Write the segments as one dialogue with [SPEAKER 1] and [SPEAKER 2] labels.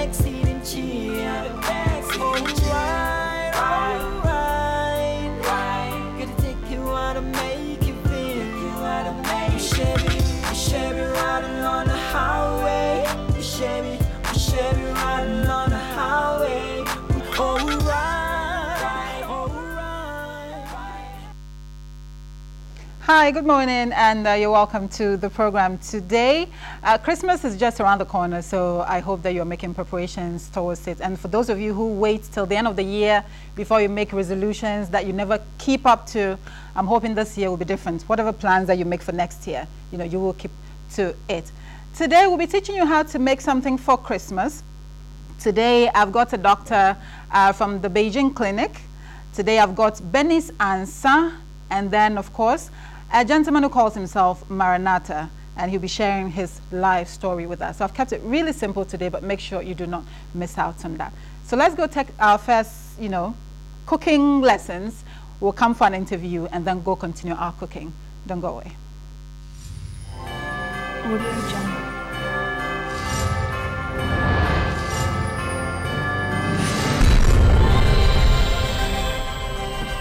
[SPEAKER 1] backseat and chill. Right. Gotta take you out to make you feel. Chevy riding on the highway. Chevy riding on the highway. Alright.
[SPEAKER 2] Hi, good morning, and you're welcome to the program today. Christmas is just around the corner, so I hope that you're making preparations towards it. And for those of you who wait till the end of the year before you make resolutions that you never keep up to, I'm hoping this year will be different. Whatever plans that you make for next year, you will keep to it. Today, we'll be teaching you how to make something for Christmas. Today, I've got a doctor from the Beijing clinic. Today, I've got Benis Ansa, and then, of course, a gentleman who calls himself Maranatha, and he'll be sharing his life story with us. So I've kept it really simple today, but make sure you do not miss out on that. So let's go take our first, cooking lessons. We'll come for an interview and then go continue our cooking. Don't go away.
[SPEAKER 3] Audio Jungle.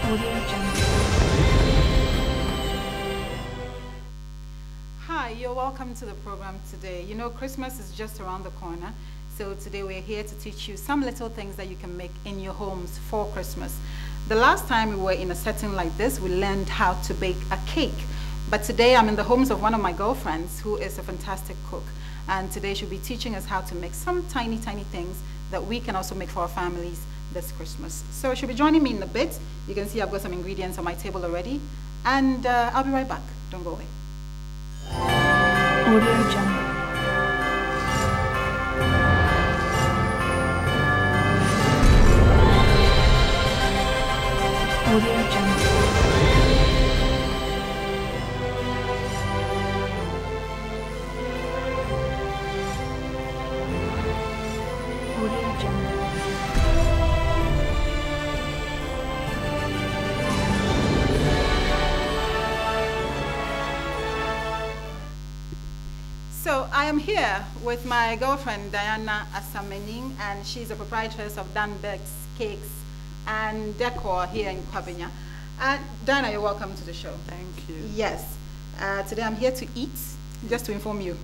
[SPEAKER 3] Audio Jungle.
[SPEAKER 2] Hi, you're welcome to the program today. Christmas is just around the corner. So today we're here to teach you some little things that you can make in your homes for Christmas. The last time we were in a setting like this, we learned how to bake a cake. But today I'm in the homes of one of my girlfriends who is a fantastic cook. And today she'll be teaching us how to make some tiny, tiny things that we can also make for our families this Christmas. So she'll be joining me in a bit. You can see I've got some ingredients on my table already. And I'll be right back. Don't go away.
[SPEAKER 3] Audio Jungle. Audio Jungle. Audio Jungle.
[SPEAKER 2] So I am here with my girlfriend Diana Asamening, and she's a proprietress of Danbeck's Cakes and Decor here in Kwabena. Diana, you're welcome to the show.
[SPEAKER 4] Thank you.
[SPEAKER 2] Yes. Today I'm here to eat, just to inform you.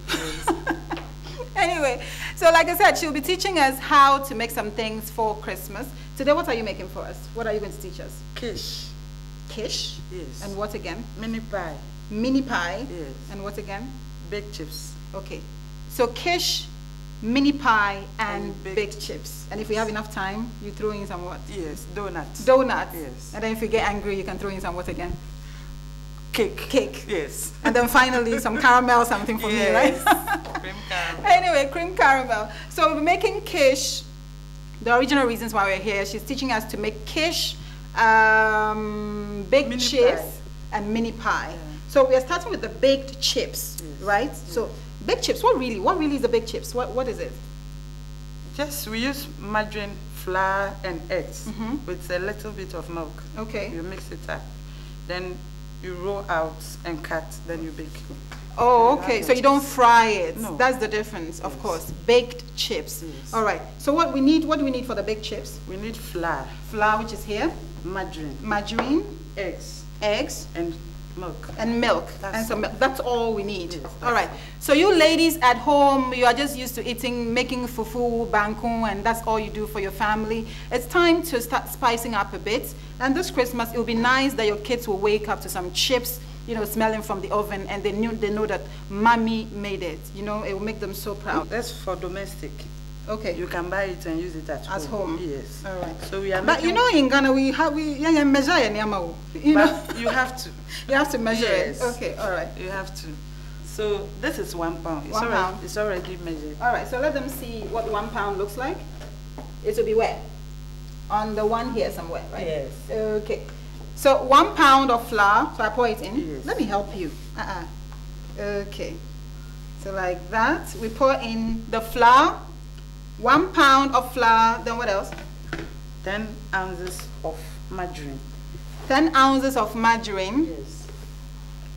[SPEAKER 2] Anyway, so like I said, she'll be teaching us how to make some things for Christmas. Today, what are you making for us? What are you going to teach us?
[SPEAKER 4] Quiche.
[SPEAKER 2] Quiche?
[SPEAKER 4] Yes.
[SPEAKER 2] And what again?
[SPEAKER 4] Mini pie.
[SPEAKER 2] Mini pie?
[SPEAKER 4] Yes.
[SPEAKER 2] And what again?
[SPEAKER 4] Baked chips.
[SPEAKER 2] Okay. So quiche, mini pie, and baked chips. And if we have enough time, you throw in some what?
[SPEAKER 4] Yes. Donuts.
[SPEAKER 2] Donuts.
[SPEAKER 4] Yes.
[SPEAKER 2] And then if you get angry, you can throw in some what again?
[SPEAKER 4] Cake.
[SPEAKER 2] Cake.
[SPEAKER 4] Yes.
[SPEAKER 2] And then finally some caramel, something for me, right?
[SPEAKER 4] Cream caramel.
[SPEAKER 2] Anyway, cream caramel. So we'll be making quiche. The original reasons why we're here, she's teaching us to make quiche, baked
[SPEAKER 4] Mini
[SPEAKER 2] chips,
[SPEAKER 4] pie.
[SPEAKER 2] and mini pie.
[SPEAKER 4] Yeah.
[SPEAKER 2] So we are starting with the baked chips,
[SPEAKER 4] Yes.
[SPEAKER 2] right?
[SPEAKER 4] Yes.
[SPEAKER 2] So baked chips, what really is the baked chips? What is it?
[SPEAKER 4] Just we use margarine, flour, and eggs
[SPEAKER 2] Mhm.
[SPEAKER 4] with a little bit of milk.
[SPEAKER 2] Okay.
[SPEAKER 4] You mix it up. Then you roll out and cut, then you bake.
[SPEAKER 2] Oh,
[SPEAKER 4] You
[SPEAKER 2] okay.
[SPEAKER 4] have
[SPEAKER 2] So
[SPEAKER 4] your
[SPEAKER 2] you don't
[SPEAKER 4] chips.
[SPEAKER 2] fry it.
[SPEAKER 4] No.
[SPEAKER 2] That's the difference, of
[SPEAKER 4] Yes.
[SPEAKER 2] course. Baked chips.
[SPEAKER 4] Yes.
[SPEAKER 2] All right. So what do we need for the baked chips?
[SPEAKER 4] We need flour,
[SPEAKER 2] Flour, which is here,
[SPEAKER 4] margarine,
[SPEAKER 2] margarine,
[SPEAKER 4] eggs,
[SPEAKER 2] eggs,
[SPEAKER 4] and milk.
[SPEAKER 2] and milk.
[SPEAKER 4] That's
[SPEAKER 2] And some
[SPEAKER 4] all.
[SPEAKER 2] milk. That's all we need.
[SPEAKER 4] Yes,
[SPEAKER 2] All right.
[SPEAKER 4] that's
[SPEAKER 2] So you ladies at home, you are just used to making fufu, bangkun, and that's all you do for your family. It's time to start spicing up a bit. And this Christmas, it will be nice that your kids will wake up to some chips, smelling from the oven, and they know that mommy made it. It will make them so proud.
[SPEAKER 4] That's for domestic.
[SPEAKER 2] Okay.
[SPEAKER 4] You can buy it and use it at
[SPEAKER 2] As home.
[SPEAKER 4] Yes.
[SPEAKER 2] All right.
[SPEAKER 4] So we are
[SPEAKER 2] But
[SPEAKER 4] making,
[SPEAKER 2] in Ghana we measure your nyama.
[SPEAKER 4] but you have to.
[SPEAKER 2] You have to measure
[SPEAKER 4] Yes.
[SPEAKER 2] it. Okay. All right.
[SPEAKER 4] You have to. So this is 1 pound. It's
[SPEAKER 2] 1
[SPEAKER 4] already,
[SPEAKER 2] pound.
[SPEAKER 4] It's already measured.
[SPEAKER 2] All right, so let them see what 1 pound looks like. It will be where? On the one here somewhere, right?
[SPEAKER 4] Yes.
[SPEAKER 2] Okay. So 1 pound of flour, so I pour it in.
[SPEAKER 4] Yes.
[SPEAKER 2] Let me help you. Okay. So like that, we pour in the flour, 1 pound of flour, then what else?
[SPEAKER 4] 10 ounces of margarine.
[SPEAKER 2] 10 ounces of margarine.
[SPEAKER 4] Yes.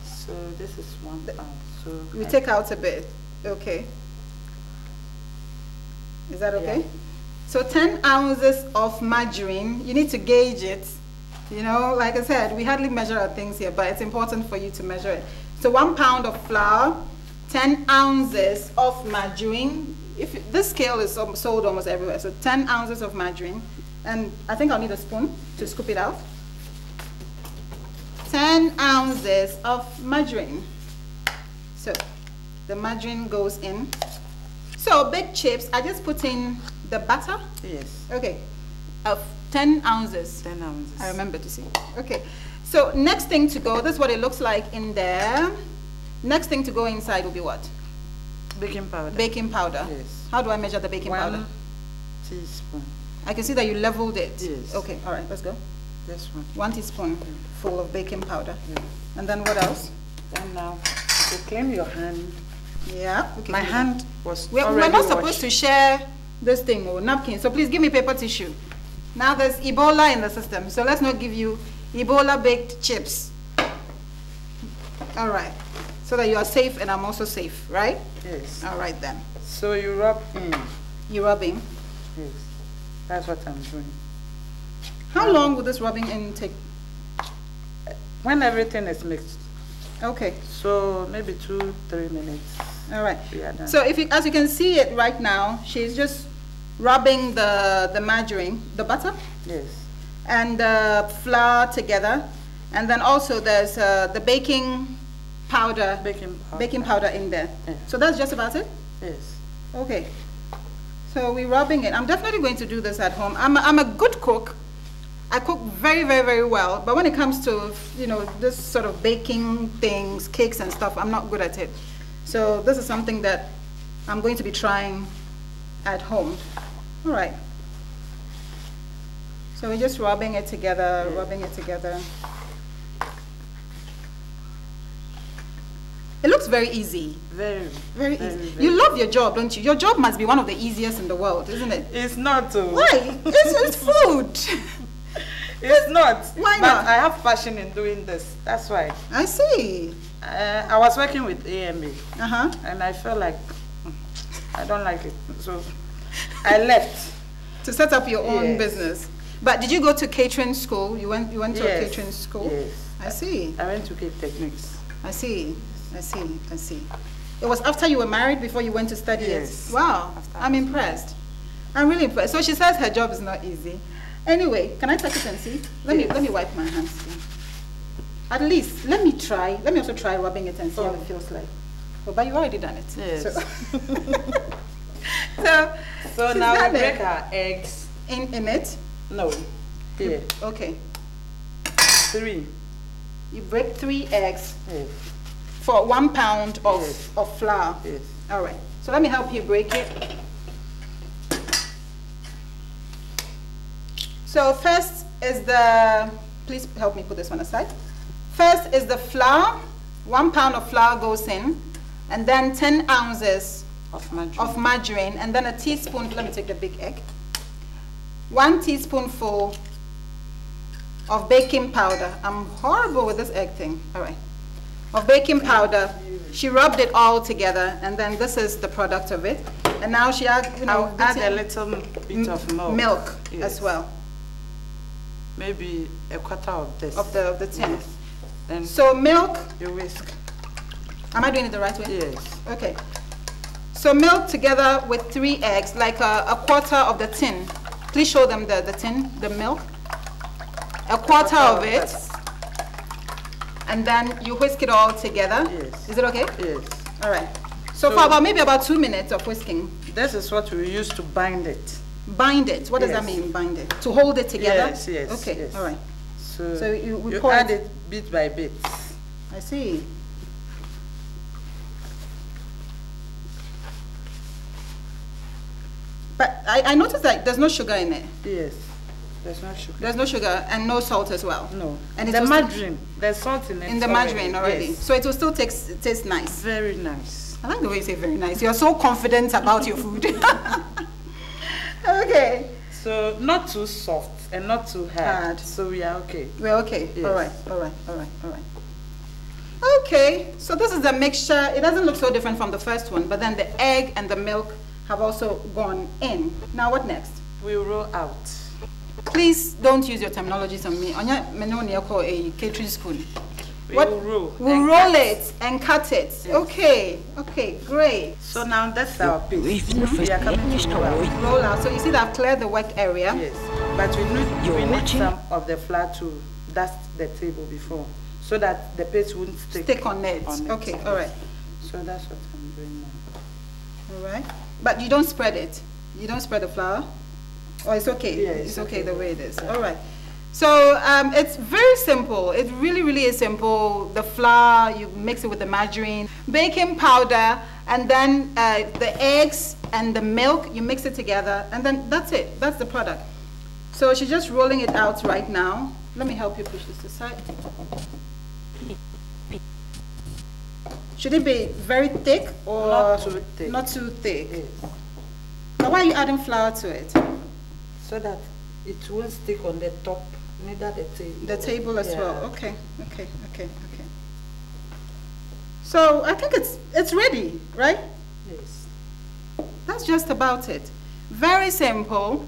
[SPEAKER 4] So this is 1 pound. So
[SPEAKER 2] We take out a bit. Okay. Is that okay?
[SPEAKER 4] Yeah.
[SPEAKER 2] So 10 ounces of margarine, you need to gauge it. You know, like I said, we hardly measure our things here, but it's important for you to measure it. So 1 pound of flour, 10 ounces of margarine. This scale is sold almost everywhere, so 10 ounces of margarine. And I think I'll need a spoon to scoop it out. 10 ounces of margarine. So the margarine goes in. So big chips, I just put in the butter.
[SPEAKER 4] Yes.
[SPEAKER 2] Okay, of 10 ounces.
[SPEAKER 4] 10 ounces.
[SPEAKER 2] I remember to see. Okay, so next thing to go, this is what it looks like in there. Next thing to go inside will be what?
[SPEAKER 4] Baking powder.
[SPEAKER 2] Baking powder.
[SPEAKER 4] Yes.
[SPEAKER 2] How do I measure the baking powder?
[SPEAKER 4] 1 teaspoon.
[SPEAKER 2] I can see that you leveled it.
[SPEAKER 4] Yes.
[SPEAKER 2] Okay, all right, let's go.
[SPEAKER 4] This one.
[SPEAKER 2] 1 teaspoon full of baking powder.
[SPEAKER 4] Yeah.
[SPEAKER 2] And then what else?
[SPEAKER 4] Then now, to clean your hand.
[SPEAKER 2] Yeah. Okay,
[SPEAKER 4] My hand was
[SPEAKER 2] We're
[SPEAKER 4] already
[SPEAKER 2] not
[SPEAKER 4] washed.
[SPEAKER 2] supposed to share this thing or napkin, so please give me paper tissue. Now there's Ebola in the system, so let's not give you Ebola baked chips. All right, so that you are safe and I'm also safe, right?
[SPEAKER 4] Yes.
[SPEAKER 2] All right then.
[SPEAKER 4] So you rub in.
[SPEAKER 2] You rubbing.
[SPEAKER 4] Yes. That's what I'm doing.
[SPEAKER 2] How long will this rubbing in take?
[SPEAKER 4] When everything is mixed.
[SPEAKER 2] Okay,
[SPEAKER 4] So maybe 2-3 minutes.
[SPEAKER 2] all right.
[SPEAKER 4] We are done.
[SPEAKER 2] So as you can see it right now, she's just rubbing the margarine, the butter,
[SPEAKER 4] Yes.
[SPEAKER 2] and the flour together. And then also there's the baking powder,
[SPEAKER 4] Baking powder.
[SPEAKER 2] in there.
[SPEAKER 4] Yeah.
[SPEAKER 2] So that's just about it?
[SPEAKER 4] Yes.
[SPEAKER 2] Okay. So we're rubbing it. I'm definitely going to do this at home. I'm a good cook. I cook very, very, very well. But when it comes to, you know, this sort of baking things, cakes and stuff, I'm not good at it. So this is something that I'm going to be trying at home. All right. So we're just rubbing it together, rubbing it together. It looks very easy.
[SPEAKER 4] Very.
[SPEAKER 2] Very
[SPEAKER 4] Very,
[SPEAKER 2] easy.
[SPEAKER 4] very
[SPEAKER 2] You love your job, don't you? Your job must be one of the easiest in the world, isn't it?
[SPEAKER 4] It's not.
[SPEAKER 2] Why? It's food.
[SPEAKER 4] It's not.
[SPEAKER 2] Why
[SPEAKER 4] but
[SPEAKER 2] not?
[SPEAKER 4] I have passion in doing this. That's why.
[SPEAKER 2] I see.
[SPEAKER 4] I was working with AMA.
[SPEAKER 2] Uh-huh.
[SPEAKER 4] And I felt like I don't like it. So I left.
[SPEAKER 2] To set up your own
[SPEAKER 4] Yes.
[SPEAKER 2] business. But did you go to catering school? You went to a
[SPEAKER 4] Yes.
[SPEAKER 2] catering school?
[SPEAKER 4] Yes.
[SPEAKER 2] I see.
[SPEAKER 4] I went to Cape Techniques.
[SPEAKER 2] I see. I see. I see. It was after you were married before you went to study
[SPEAKER 4] Yes.
[SPEAKER 2] it? Wow.
[SPEAKER 4] After
[SPEAKER 2] I'm impressed. I'm really impressed. So she says her job is not easy. Anyway, can I touch it and see? Let me wipe my hands here. At least, let me try. Let me also try rubbing it and see how it feels like. Oh, but you've already done it.
[SPEAKER 4] Yes.
[SPEAKER 2] So,
[SPEAKER 4] So
[SPEAKER 2] she's
[SPEAKER 4] now
[SPEAKER 2] done
[SPEAKER 4] we
[SPEAKER 2] it.
[SPEAKER 4] break our eggs.
[SPEAKER 2] In it?
[SPEAKER 4] No. Here.
[SPEAKER 2] Okay.
[SPEAKER 4] 3.
[SPEAKER 2] You break 3 eggs
[SPEAKER 4] Yes.
[SPEAKER 2] for 1 pound of,
[SPEAKER 4] Yes.
[SPEAKER 2] of flour.
[SPEAKER 4] Yes.
[SPEAKER 2] All right. So let me help you break it. So first is please help me put this one aside. First is the flour. 1 pound of flour goes in, and then 10 ounces
[SPEAKER 4] Of margarine.
[SPEAKER 2] and then a teaspoon, let me take the big egg. 1 teaspoonful of baking powder. I'm horrible with this egg thing. All right. Of baking powder. She rubbed it all together, and then this is the product of it. And now she add,
[SPEAKER 4] I'll add a
[SPEAKER 2] beaten
[SPEAKER 4] little bit of milk.
[SPEAKER 2] milk
[SPEAKER 4] Yes.
[SPEAKER 2] as well
[SPEAKER 4] Maybe a quarter of this.
[SPEAKER 2] of the tin.
[SPEAKER 4] Yes. Then
[SPEAKER 2] So milk.
[SPEAKER 4] you whisk.
[SPEAKER 2] Am I doing it the right way?
[SPEAKER 4] Yes.
[SPEAKER 2] Okay. So milk together with 3 eggs, like a quarter of the tin. Please show them the tin, the milk. A quarter of it,
[SPEAKER 4] this.
[SPEAKER 2] and then you whisk it all together.
[SPEAKER 4] Yes.
[SPEAKER 2] Is it okay?
[SPEAKER 4] Yes.
[SPEAKER 2] All right. So,
[SPEAKER 4] So-
[SPEAKER 2] for maybe about 2 minutes of whisking.
[SPEAKER 4] This is what we use to bind it.
[SPEAKER 2] Bind it. What does that
[SPEAKER 4] Yes.
[SPEAKER 2] mean, bind it? To hold it together?
[SPEAKER 4] Yes, yes,
[SPEAKER 2] Okay,
[SPEAKER 4] yes.
[SPEAKER 2] all right.
[SPEAKER 4] So,
[SPEAKER 2] we
[SPEAKER 4] you
[SPEAKER 2] pour
[SPEAKER 4] add
[SPEAKER 2] it-
[SPEAKER 4] it bit by bit.
[SPEAKER 2] I see. But I noticed that there's no sugar in it.
[SPEAKER 4] Yes. There's no sugar.
[SPEAKER 2] There's no sugar and no salt as well.
[SPEAKER 4] No.
[SPEAKER 2] And it
[SPEAKER 4] the
[SPEAKER 2] was-
[SPEAKER 4] margarine. There's salt in it.
[SPEAKER 2] In the margarine already.
[SPEAKER 4] Yes.
[SPEAKER 2] So it will still taste nice.
[SPEAKER 4] Very nice.
[SPEAKER 2] I like the way you say very nice. You're so confident about your food. Okay.
[SPEAKER 4] So not too soft and not too hard.
[SPEAKER 2] Hard.
[SPEAKER 4] So we are okay.
[SPEAKER 2] We're okay.
[SPEAKER 4] Yes.
[SPEAKER 2] All right. All right. All right. All right. Okay. So this is the mixture. It doesn't look so different from the first one, but then the egg and the milk have also gone in. Now what next?
[SPEAKER 4] We roll out.
[SPEAKER 2] Please don't use your terminologies on me. Onya menoni call a catering spoon.
[SPEAKER 4] We will roll.
[SPEAKER 2] We'll
[SPEAKER 4] and
[SPEAKER 2] roll
[SPEAKER 4] cut.
[SPEAKER 2] it and cut it.
[SPEAKER 4] Yes.
[SPEAKER 2] Okay, okay, great.
[SPEAKER 4] So now that's our piece. We are coming to roll out.
[SPEAKER 2] Roll out. So you see that I've cleared the work area.
[SPEAKER 4] Yes, but we need some of the flour to dust the table before, so that the paste won't stick
[SPEAKER 2] On it. Okay, all right.
[SPEAKER 4] So that's what I'm doing now.
[SPEAKER 2] All right. But you don't spread it. You don't spread the flour? Or it's okay?
[SPEAKER 4] Yeah,
[SPEAKER 2] it's
[SPEAKER 4] it's
[SPEAKER 2] okay
[SPEAKER 4] okay.
[SPEAKER 2] the way it is. All right. So it's very simple. It really, really is simple. The flour, you mix it with the margarine, baking powder, and then the eggs and the milk, you mix it together, and then that's it. That's the product. So she's just rolling it out right now. Let me help you push this aside. Should it be very thick or
[SPEAKER 4] Not too thick.
[SPEAKER 2] Not too thick.
[SPEAKER 4] Yes.
[SPEAKER 2] But why are you adding flour to it?
[SPEAKER 4] So that it won't stick on the top, neither the table.
[SPEAKER 2] The table as
[SPEAKER 4] Yeah.
[SPEAKER 2] well. Okay. So I think it's ready, right?
[SPEAKER 4] Yes.
[SPEAKER 2] That's just about it. Very simple.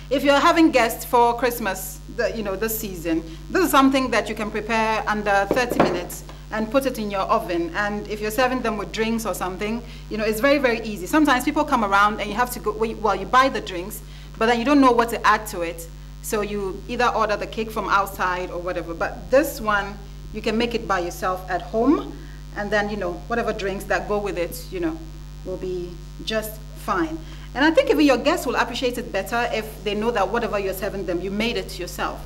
[SPEAKER 2] If you're having guests for Christmas, this season, this is something that you can prepare under 30 minutes and put it in your oven. And if you're serving them with drinks or something, it's very, very easy. Sometimes people come around and you have to go, well, you buy the drinks, but then you don't know what to add to it. So you either order the cake from outside or whatever. But this one, you can make it by yourself at home. And then, whatever drinks that go with it, will be just fine. And I think even your guests will appreciate it better if they know that whatever you're serving them, you made it yourself.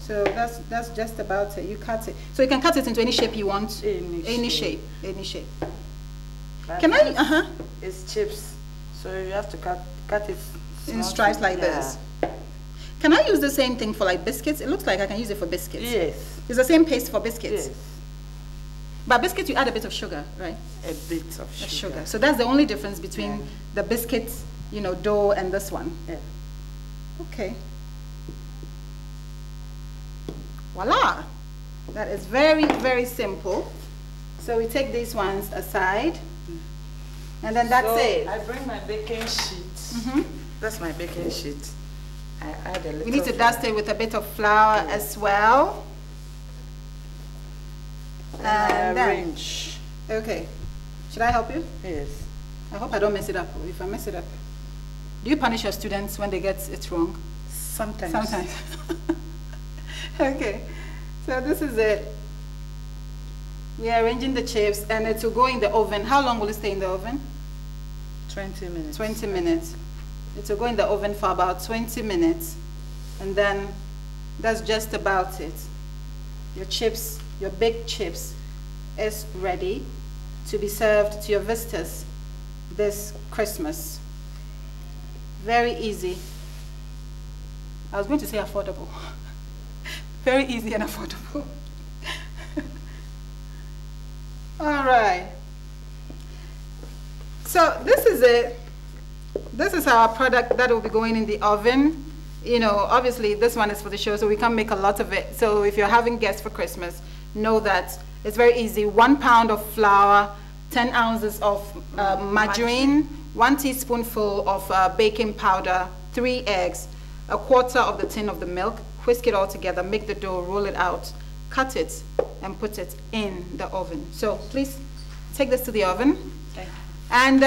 [SPEAKER 2] So that's just about it. You cut it. So you can cut it into any shape you want. Any shape.
[SPEAKER 4] But
[SPEAKER 2] Can I?
[SPEAKER 4] It's chips, so you have to cut it
[SPEAKER 2] In
[SPEAKER 4] small
[SPEAKER 2] stripes
[SPEAKER 4] to-
[SPEAKER 2] like
[SPEAKER 4] yeah.
[SPEAKER 2] this. Can I use the same thing for like biscuits? It looks like I can use it for biscuits.
[SPEAKER 4] Yes.
[SPEAKER 2] It's the same paste for biscuits.
[SPEAKER 4] Yes.
[SPEAKER 2] But biscuits, you add a bit of sugar, right?
[SPEAKER 4] A bit of
[SPEAKER 2] A
[SPEAKER 4] sugar.
[SPEAKER 2] sugar. So that's the only difference between
[SPEAKER 4] Yeah.
[SPEAKER 2] the biscuits, dough and this one.
[SPEAKER 4] Yeah.
[SPEAKER 2] Okay. Voila. That is very, very simple. So we take these ones aside. And then that's
[SPEAKER 4] So
[SPEAKER 2] it.
[SPEAKER 4] I bring my baking sheet.
[SPEAKER 2] Mhm.
[SPEAKER 4] That's my baking sheet. I add a little.
[SPEAKER 2] We need to
[SPEAKER 4] flour.
[SPEAKER 2] dust it with a bit of flour
[SPEAKER 4] Yeah.
[SPEAKER 2] as well.
[SPEAKER 4] Then I
[SPEAKER 2] And then,
[SPEAKER 4] arrange.
[SPEAKER 2] okay. Should I help you?
[SPEAKER 4] Yes.
[SPEAKER 2] I hope I don't mess it up. If I mess it up, do you punish your students when they get it wrong?
[SPEAKER 4] Sometimes.
[SPEAKER 2] Sometimes. Okay. So this is it. We are arranging the chips and it will go in the oven. How long will it stay in the oven?
[SPEAKER 4] 20 minutes.
[SPEAKER 2] 20 minutes. It will go in the oven for about 20 minutes. And then that's just about it. Your chips, your baked chips is ready to be served to your visitors this Christmas. Very easy. I was going to say affordable. Very easy and affordable. All right. So this is it. This is our product that will be going in the oven. Obviously this one is for the show, so we can't make a lot of it. So if you're having guests for Christmas, know that it's very easy. 1 pound of flour, 10 ounces of margarine, 1 teaspoonful of baking powder, 3 eggs, 1/4 of the tin of the milk. Whisk it all together, make the dough, roll it out, cut it, and put it in the oven. So please take this to the oven.
[SPEAKER 4] Okay.
[SPEAKER 2] And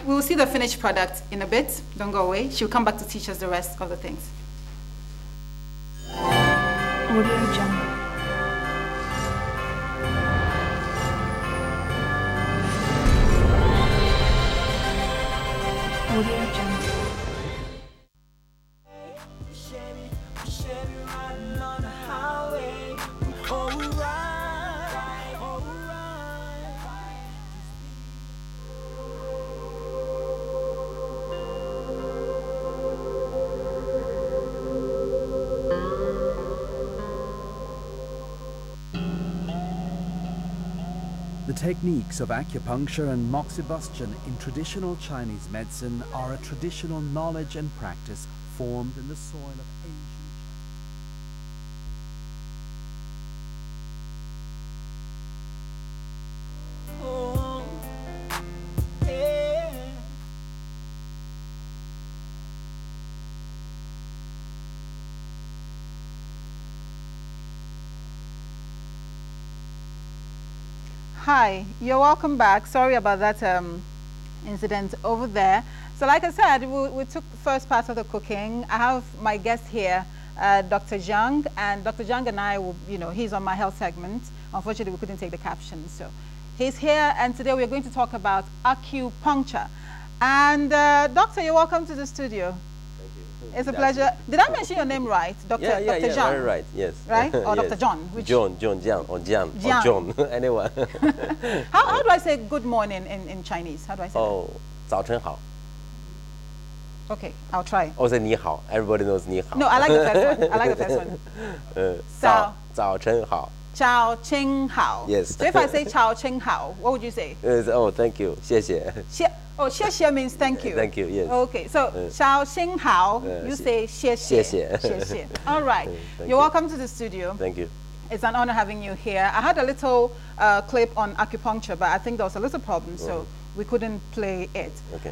[SPEAKER 2] we will see the finished product in a bit. Don't go away. She'll come back to teach us the rest of the things.
[SPEAKER 3] Audio Jungle. Audio Jungle.
[SPEAKER 1] Chevy riding on the highway. Alright, alright.
[SPEAKER 5] The techniques of acupuncture and moxibustion in traditional Chinese medicine are a traditional knowledge and practice formed in the soil of ancient
[SPEAKER 1] Oh, yeah.
[SPEAKER 2] Hi, you're welcome back. Sorry about that incident over there. So like I said, we took the first part of the cooking. I have my guest here, Dr. Zhang, and Dr. Zhang and I will, he's on my health segment. Unfortunately, we couldn't take the captions. So he's here, and today we're going to talk about acupuncture. And Doctor, you're welcome to the studio. It's a pleasure. Did I mention your name right, Dr.
[SPEAKER 6] Yeah,
[SPEAKER 2] Dr. Zhang?
[SPEAKER 6] very right, yes.
[SPEAKER 2] Right? Or
[SPEAKER 6] Yes.
[SPEAKER 2] Dr. John? Which?
[SPEAKER 6] John, Jiang, or Jiang,
[SPEAKER 2] Jiang.
[SPEAKER 6] or John, anyone.
[SPEAKER 2] How do I say good morning in Chinese? How do I say
[SPEAKER 6] Oh, 早晨好.
[SPEAKER 2] that? Okay, I'll try.
[SPEAKER 6] Or say 你好. Everybody knows 你好.
[SPEAKER 2] No, I like the first one. I like the first one.
[SPEAKER 6] 早晨好.
[SPEAKER 2] Chao Ching Hao.
[SPEAKER 6] Yes.
[SPEAKER 2] So if I say Chao Ching Hao, what would you say?
[SPEAKER 6] Oh, thank you. 谢谢.
[SPEAKER 2] Xie xie means thank you.
[SPEAKER 6] Thank you, yes.
[SPEAKER 2] Okay, so Chao Xing Hao, you say xie xie.
[SPEAKER 6] xie.
[SPEAKER 2] Xie xie. All right.
[SPEAKER 6] Thank
[SPEAKER 2] You're
[SPEAKER 6] you.
[SPEAKER 2] welcome to the studio.
[SPEAKER 6] Thank you.
[SPEAKER 2] It's an honor having you here. I had a little clip on acupuncture, but I think there was a little problem, so we couldn't play it.
[SPEAKER 6] Okay.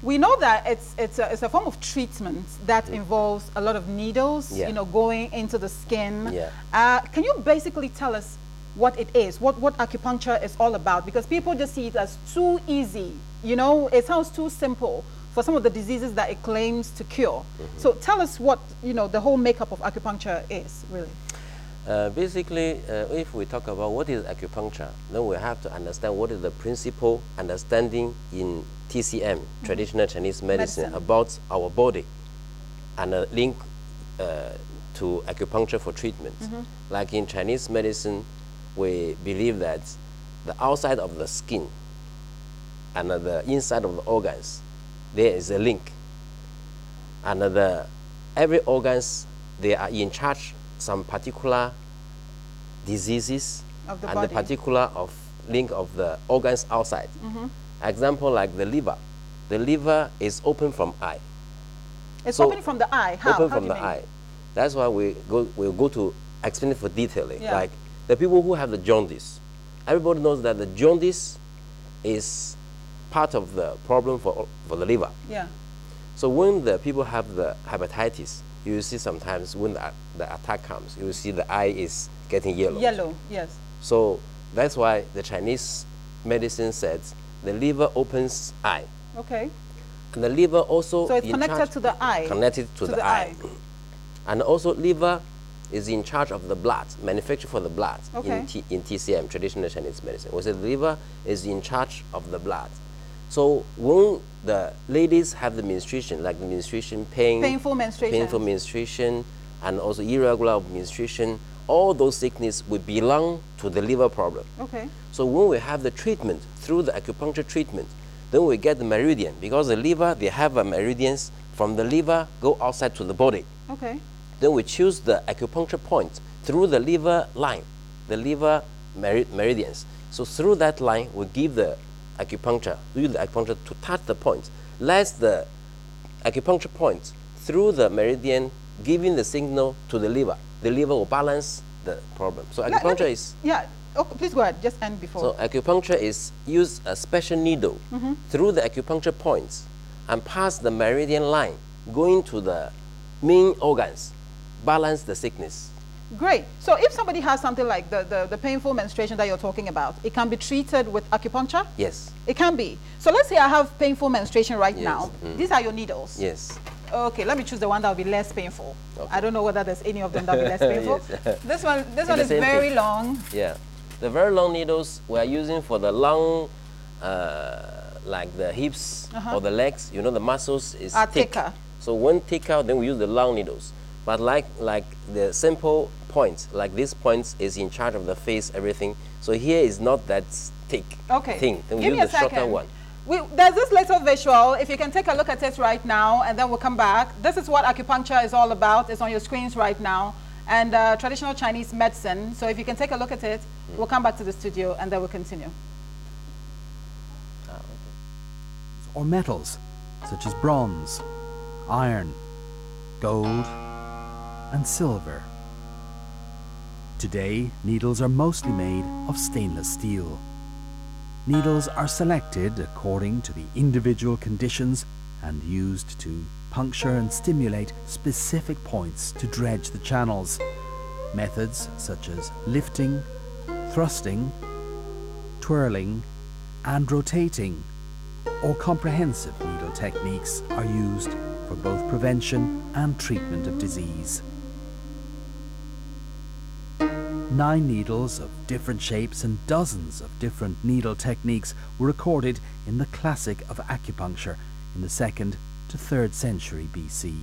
[SPEAKER 2] We know that it's a form of treatment that involves a lot of needles,
[SPEAKER 6] Yeah.
[SPEAKER 2] going into the skin.
[SPEAKER 6] Yeah.
[SPEAKER 2] Can you basically tell us what it is, what acupuncture is all about? Because people just see it as too easy. It sounds too simple for some of the diseases that it claims to cure. So tell us what, the whole makeup of acupuncture is, really.
[SPEAKER 6] Basically, if we talk about what is acupuncture, then we have to understand what is the principal understanding in TCM, traditional Chinese medicine, about our body, and a link to acupuncture for treatment. Like in Chinese medicine, we believe that the outside of the skin and the inside of the organs, there is a link. And every organs, they are in charge some particular diseases
[SPEAKER 2] Of the
[SPEAKER 6] and
[SPEAKER 2] body.
[SPEAKER 6] the particular link of the organs outside. Example like the liver. The liver is open from eye.
[SPEAKER 2] It's
[SPEAKER 6] So,
[SPEAKER 2] open from the eye. How?
[SPEAKER 6] Open
[SPEAKER 2] How
[SPEAKER 6] from
[SPEAKER 2] do
[SPEAKER 6] the
[SPEAKER 2] you mean?
[SPEAKER 6] eye. That's why we'll go to explain it for detailing.
[SPEAKER 2] Yeah.
[SPEAKER 6] Like the people who have the jaundice. Everybody knows that the jaundice is part of the problem for the liver.
[SPEAKER 2] Yeah.
[SPEAKER 6] So when the people have the hepatitis, you see sometimes when the attack comes, you will see the eye is getting yellow.
[SPEAKER 2] Yellow, yes.
[SPEAKER 6] So that's why the Chinese medicine says the liver opens eye.
[SPEAKER 2] Okay.
[SPEAKER 6] And the liver also
[SPEAKER 2] So it's
[SPEAKER 6] in
[SPEAKER 2] connected
[SPEAKER 6] charge-
[SPEAKER 2] to the eye.
[SPEAKER 6] Connected to the eye. And also liver is in charge of the blood, manufacture for the blood
[SPEAKER 2] Okay.
[SPEAKER 6] in TCM, traditional Chinese medicine. We say the liver is in charge of the blood. So when the ladies have the menstruation, like the menstruation pain,
[SPEAKER 2] Painful menstruation.
[SPEAKER 6] painful menstruation, and also irregular menstruation, all those sickness would belong to the liver problem.
[SPEAKER 2] Okay.
[SPEAKER 6] So when we have the treatment through the acupuncture treatment, then we get the meridian, because the liver, they have a meridians from the liver go outside to the body.
[SPEAKER 2] Okay.
[SPEAKER 6] Then we choose the acupuncture point through the liver line, the liver meridians. So through that line, we give the acupuncture, use the acupuncture to touch the point. Let the acupuncture point through the meridian, giving the signal to the liver. The liver will balance the problem. So acupuncture is...
[SPEAKER 2] Yeah. Okay, please go ahead. Just end before.
[SPEAKER 6] So acupuncture is use a special needle through the acupuncture points and pass the meridian line going to the main organs, balance the sickness.
[SPEAKER 2] Great. So if somebody has something like the painful menstruation that you're talking about, it can be treated with acupuncture?
[SPEAKER 6] Yes.
[SPEAKER 2] It can be. So let's say I have painful menstruation right
[SPEAKER 6] Yes.
[SPEAKER 2] now. These are your needles.
[SPEAKER 6] Yes.
[SPEAKER 2] Okay, let me choose the one that will be less painful.
[SPEAKER 6] Okay.
[SPEAKER 2] I don't know whether there's any of them that will be less painful.
[SPEAKER 6] Yes.
[SPEAKER 2] This one
[SPEAKER 6] the
[SPEAKER 2] is
[SPEAKER 6] same
[SPEAKER 2] very
[SPEAKER 6] thing.
[SPEAKER 2] long.
[SPEAKER 6] Yeah. The very long needles we are using for the long, like the hips or the legs, the muscles is
[SPEAKER 2] Are
[SPEAKER 6] thick.
[SPEAKER 2] thicker.
[SPEAKER 6] So when thicker, then we use the long needles. But like the simple points, like this points is in charge of the face, everything. So here is not that thick
[SPEAKER 2] Okay.
[SPEAKER 6] thing. Then we
[SPEAKER 2] Give me
[SPEAKER 6] use
[SPEAKER 2] a
[SPEAKER 6] the shorter
[SPEAKER 2] second.
[SPEAKER 6] one.
[SPEAKER 2] There's this little visual. If you can take a look at it right now, and then we'll come back. This is what acupuncture is all about. It's on your screens right now. And traditional Chinese medicine. So if you can take a look at it, we'll come back to the studio, and then we'll continue.
[SPEAKER 5] Or metals such as bronze, iron, gold, and silver. Today, needles are mostly made of stainless steel. Needles are selected according to the individual conditions and used to puncture and stimulate specific points to dredge the channels. Methods such as lifting, thrusting, twirling, and rotating, or comprehensive needle techniques are used for both prevention and treatment of disease. 9 needles of different shapes and dozens of different needle techniques were recorded in the classic of acupuncture in the 2nd to 3rd century BC.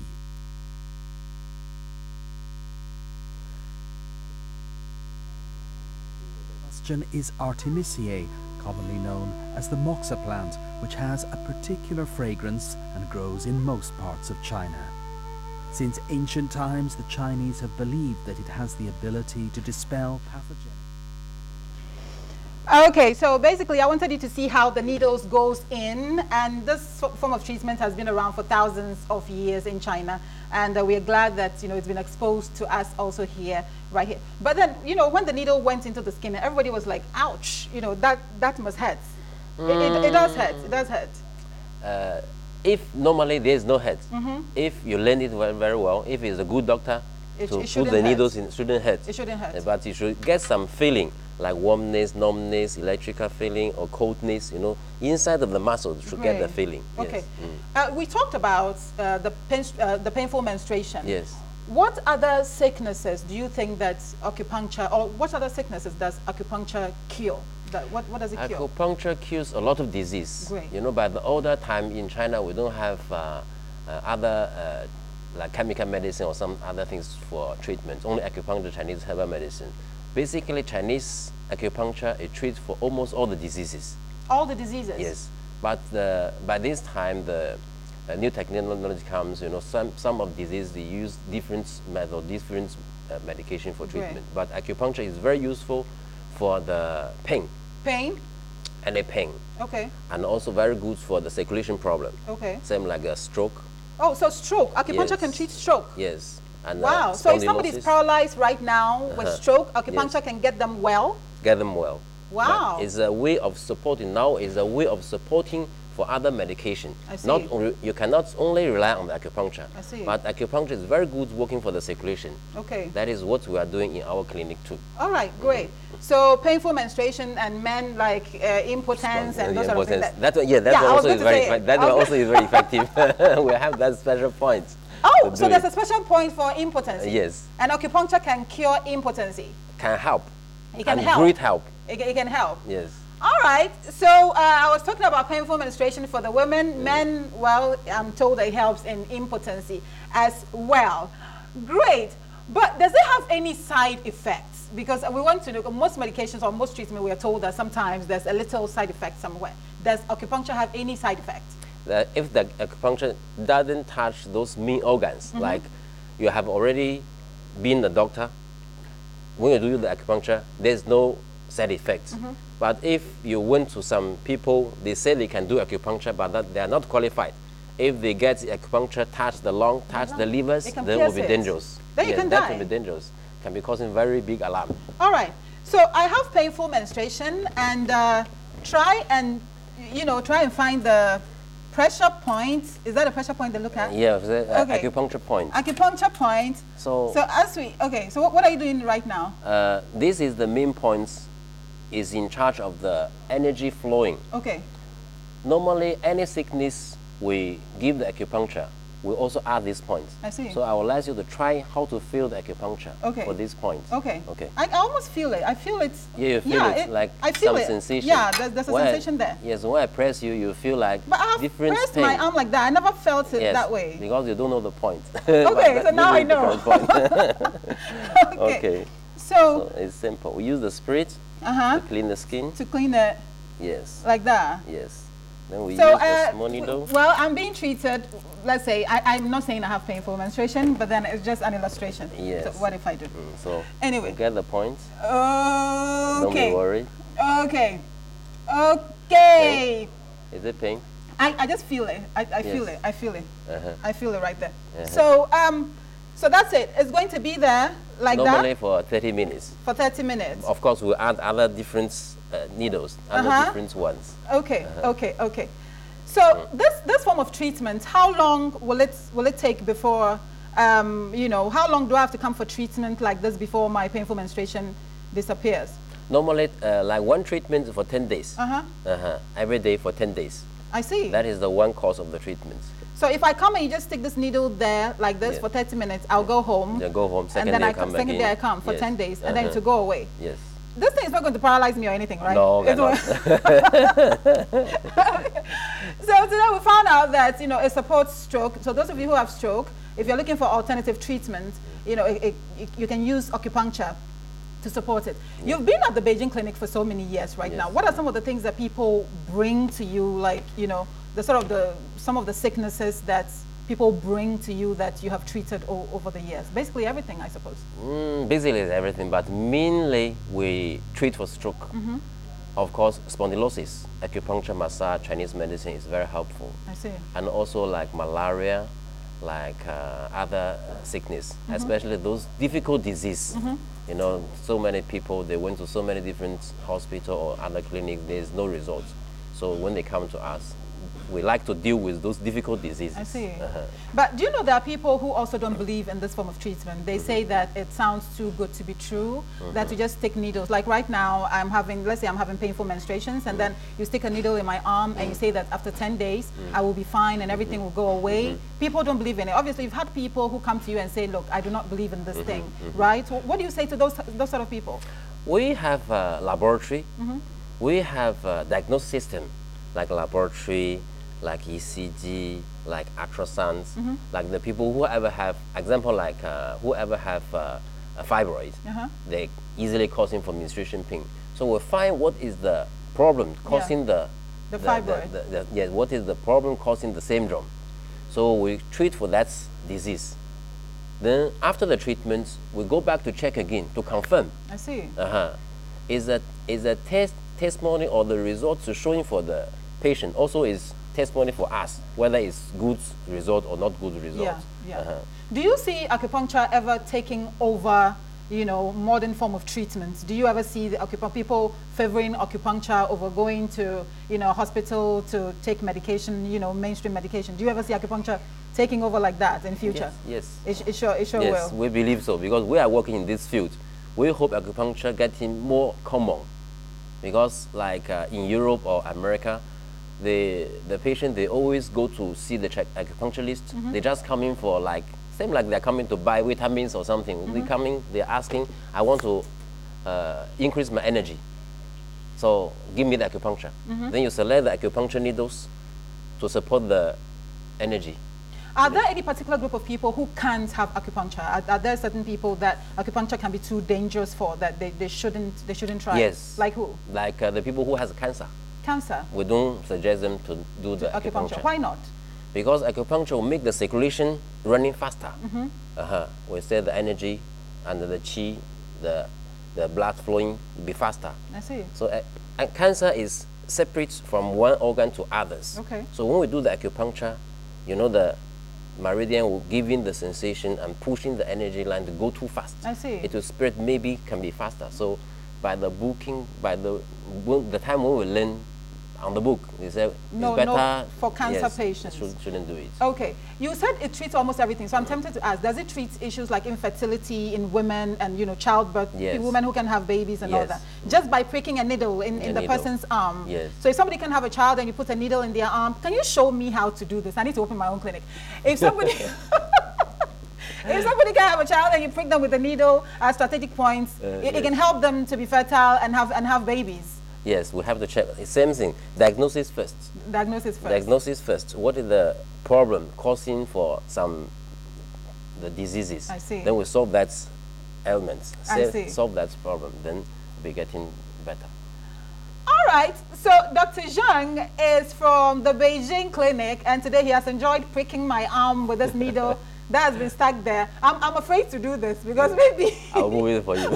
[SPEAKER 5] Is Artemisiae, commonly known as the moxa plant, which has a particular fragrance and grows in most parts of China. Since ancient times, the Chinese have believed that it has the ability to dispel pathogenic.
[SPEAKER 2] Okay, so basically I wanted you to see how the needles goes in, and this form of treatment has been around for thousands of years in China, and we are glad that, you know, it's been exposed to us also here, right here. But then, you know, when the needle went into the skin, everybody was like, ouch, you know, that must hurt. It does hurt, it does hurt.
[SPEAKER 6] If normally there is no hurt, if you learn it very, very well, if it's a good doctor to put the needles in, it shouldn't hurt.
[SPEAKER 2] It shouldn't hurt.
[SPEAKER 6] But you should get some feeling, like warmness, numbness, electrical feeling, or coldness, you know, inside of the muscle should get the feeling.
[SPEAKER 2] Okay.
[SPEAKER 6] Yes.
[SPEAKER 2] We talked about the painful menstruation.
[SPEAKER 6] Yes.
[SPEAKER 2] What other sicknesses do you think that acupuncture, or what other sicknesses does acupuncture cure? What does it cure?
[SPEAKER 6] Acupuncture cures a lot of disease.
[SPEAKER 2] Great.
[SPEAKER 6] You know, by the older time in China, we don't have other like chemical medicine or some other things for treatment. Only acupuncture, Chinese herbal medicine. Basically, Chinese acupuncture, it treats for almost all the diseases.
[SPEAKER 2] All the diseases?
[SPEAKER 6] Yes. But by this time, the new technology comes, you know, some of diseases, they use different method, different medication for treatment.
[SPEAKER 2] Right.
[SPEAKER 6] But acupuncture is very useful for the pain.
[SPEAKER 2] Pain?
[SPEAKER 6] Any pain.
[SPEAKER 2] Okay.
[SPEAKER 6] And also very good for the circulation problem.
[SPEAKER 2] Okay.
[SPEAKER 6] Same like a stroke.
[SPEAKER 2] Oh, so stroke. Acupuncture can treat stroke?
[SPEAKER 6] Yes. And,
[SPEAKER 2] wow. So if somebody's paralyzed right now with stroke, acupuncture can get them well?
[SPEAKER 6] Get them well.
[SPEAKER 2] Wow.
[SPEAKER 6] But it's a way of supporting, now is a way of supporting for other medication.
[SPEAKER 2] I see.
[SPEAKER 6] You cannot only rely on the acupuncture.
[SPEAKER 2] I see.
[SPEAKER 6] But acupuncture is very good working for the circulation.
[SPEAKER 2] Okay.
[SPEAKER 6] That is what we are doing in our clinic too.
[SPEAKER 2] All right, great. So painful menstruation and men like impotence and those sort of things.
[SPEAKER 6] That one also is very effective. We have that special point.
[SPEAKER 2] Oh, so there's a special point for impotence.
[SPEAKER 6] Yes.
[SPEAKER 2] And acupuncture can cure impotency.
[SPEAKER 6] Can help.
[SPEAKER 2] It can
[SPEAKER 6] and
[SPEAKER 2] help.
[SPEAKER 6] Great help.
[SPEAKER 2] It can help.
[SPEAKER 6] Yes.
[SPEAKER 2] All right. So I was talking about painful menstruation for the women. Men, well, I'm told it helps in impotency as well. Great. But does it have any side effects? Because we want to know, most medications or most treatment, we are told that sometimes there's a little side effect somewhere. Does acupuncture have any side effects?
[SPEAKER 6] If the acupuncture doesn't touch those main organs, like you have already been a doctor, when you do the acupuncture, there's no side effects. But if you went to some people, they say they can do acupuncture, but that they are not qualified. If they get acupuncture, touch the lung, touch the livers, then it will be dangerous.
[SPEAKER 2] Then you can die.
[SPEAKER 6] That will be dangerous. Can be causing very big alarm.
[SPEAKER 2] All right. So I have painful menstruation, and try and find the pressure point. Is that a pressure point to look at?
[SPEAKER 6] Yeah, acupuncture point.
[SPEAKER 2] Acupuncture point. So what are you doing right now?
[SPEAKER 6] This is the main points, is in charge of the energy flowing.
[SPEAKER 2] Okay.
[SPEAKER 6] Normally, any sickness we give the acupuncture, we also add these points.
[SPEAKER 2] I see.
[SPEAKER 6] So I will ask you to try how to feel the acupuncture for these points.
[SPEAKER 2] Okay.
[SPEAKER 6] Okay.
[SPEAKER 2] I almost feel it. I feel it.
[SPEAKER 6] Yeah, you feel it like
[SPEAKER 2] I feel
[SPEAKER 6] some
[SPEAKER 2] it.
[SPEAKER 6] sensation.
[SPEAKER 2] Yeah, there's a sensation there.
[SPEAKER 6] Yes, when I press you, you feel like different
[SPEAKER 2] pressed
[SPEAKER 6] pain.
[SPEAKER 2] my arm like that. I never felt it that way.
[SPEAKER 6] Because you don't know the point.
[SPEAKER 2] Okay, so now I know.
[SPEAKER 6] Okay.
[SPEAKER 2] So
[SPEAKER 6] it's simple. We use the spirit to clean the skin.
[SPEAKER 2] To clean it.
[SPEAKER 6] Yes.
[SPEAKER 2] Like that.
[SPEAKER 6] Yes. Then we use the small needle.
[SPEAKER 2] Well, I'm being treated, let's say, I'm not saying I have painful menstruation, but then it's just an illustration.
[SPEAKER 6] Yes.
[SPEAKER 2] So what if I do?
[SPEAKER 6] So
[SPEAKER 2] anyway.
[SPEAKER 6] You get the point.
[SPEAKER 2] Okay.
[SPEAKER 6] Don't be worried.
[SPEAKER 2] Okay. Okay.
[SPEAKER 6] Is it pain?
[SPEAKER 2] I just feel it. I feel it. I feel it. I feel it right there. So that's it. It's going to be there like
[SPEAKER 6] Normally
[SPEAKER 2] that.
[SPEAKER 6] for 30 minutes.
[SPEAKER 2] For 30 minutes.
[SPEAKER 6] Of course, we'll add other different needles, other different ones.
[SPEAKER 2] Okay, okay. So this form of treatment, how long will it take before, how long do I have to come for treatment like this before my painful menstruation disappears?
[SPEAKER 6] Normally, like one treatment for 10 days.
[SPEAKER 2] Uh-huh.
[SPEAKER 6] Every day for 10 days.
[SPEAKER 2] I see.
[SPEAKER 6] That is the one course of the treatment.
[SPEAKER 2] So if I come and you just stick this needle there like this for 30 minutes, I'll go home.
[SPEAKER 6] Then go home. Second
[SPEAKER 2] and then
[SPEAKER 6] day
[SPEAKER 2] I come, second day I come for 10 days, and then to go away.
[SPEAKER 6] Yes.
[SPEAKER 2] This thing is not going to paralyze me or anything, right?
[SPEAKER 6] No, cannot.
[SPEAKER 2] So today we found out that, you know, it supports stroke. So those of you who have stroke, if you're looking for alternative treatment, you know, you can use acupuncture to support it. You've been at the Beijing clinic for so many years right now. What are some of the things that people bring to you, like, you know, the sort of some of the sicknesses that people bring to you that you have treated over the years? Basically everything, I suppose.
[SPEAKER 6] Basically everything, but mainly we treat for stroke. Of course, spondylosis, acupuncture, massage, Chinese medicine is very helpful.
[SPEAKER 2] I see.
[SPEAKER 6] And also like malaria, like other sickness, especially those difficult disease. You know, so many people, they went to so many different hospitals or other clinics, there's no results. So when they come to us, we like to deal with those difficult diseases.
[SPEAKER 2] I see. But do you know there are people who also don't believe in this form of treatment? They say that it sounds too good to be true, that you just stick needles. Like right now, let's say I'm having painful menstruations, and then you stick a needle in my arm and you say that after 10 days, I will be fine and everything will go away. People don't believe in it. Obviously, you've had people who come to you and say, look, I do not believe in this thing, right? What do you say to those sort of people?
[SPEAKER 6] We have a laboratory. We have a diagnosis system, like laboratory, like ECG, like ultrasounds, like the people who ever have, example, like whoever have a fibroid, they easily causing for menstruation pain. So we find what is the problem causing the fibroid. What is the problem causing the syndrome? So we treat for that disease. Then after the treatment, we go back to check again to confirm.
[SPEAKER 2] I see.
[SPEAKER 6] Is the testimony or the results showing for the patient also is testimony for us, whether it's good result or not good result.
[SPEAKER 2] Do you see acupuncture ever taking over, you know, modern form of treatments? Do you ever see the people favoring acupuncture over going to, you know, hospital to take medication, you know, mainstream medication? Do you ever see acupuncture taking over like that in future?
[SPEAKER 6] Yes.
[SPEAKER 2] It sure will.
[SPEAKER 6] Yes, we believe so, because we are working in this field. We hope acupuncture getting more common, because like in Europe or America, the patient, they always go to see the acupuncturist. They just come in for like, same like they're coming to buy vitamins or something. They coming, they're asking, I want to increase my energy. So give me the acupuncture. Then you select the acupuncture needles to support the energy.
[SPEAKER 2] Are there any particular group of people who can't have acupuncture? Are there certain people that acupuncture can be too dangerous for, that they shouldn't try?
[SPEAKER 6] Yes.
[SPEAKER 2] Like who?
[SPEAKER 6] Like the people who has cancer.
[SPEAKER 2] Cancer?
[SPEAKER 6] We don't suggest them to do the acupuncture.
[SPEAKER 2] Why not?
[SPEAKER 6] Because acupuncture will make the circulation running faster. We say the energy and the qi, the blood flowing will be faster.
[SPEAKER 2] I see.
[SPEAKER 6] So cancer is separate from one organ to others.
[SPEAKER 2] Okay.
[SPEAKER 6] So when we do the acupuncture, you know, the meridian will give in the sensation and pushing the energy line to go too fast.
[SPEAKER 2] I see.
[SPEAKER 6] It will spread, maybe can be faster. So by the booking, by the time when we learn on the book, they say it's better.
[SPEAKER 2] No, for cancer patients.
[SPEAKER 6] Shouldn't do it.
[SPEAKER 2] Okay. You said it treats almost everything. So I'm tempted to ask, does it treat issues like infertility in women and, you know, childbirth, women who can have babies and all that? Just by pricking a needle in the person's arm. So if somebody can have a child and you put a needle in their arm, can you show me how to do this? I need to open my own clinic. If somebody... If somebody can have a child and you prick them with a needle at strategic points, it can help them to be fertile and have babies.
[SPEAKER 6] Yes, we have to check. Same thing. Diagnosis first.
[SPEAKER 2] Diagnosis first.
[SPEAKER 6] Diagnosis first. What is the problem causing for the diseases?
[SPEAKER 2] I see.
[SPEAKER 6] Then we solve that ailment.
[SPEAKER 2] I see.
[SPEAKER 6] Solve that problem. Then we'll be getting better.
[SPEAKER 2] All right. So Dr. Zhang is from the Beijing clinic, and today he has enjoyed pricking my arm with this needle that has been stuck there. I'm afraid to do this because maybe
[SPEAKER 6] I'll move it for you.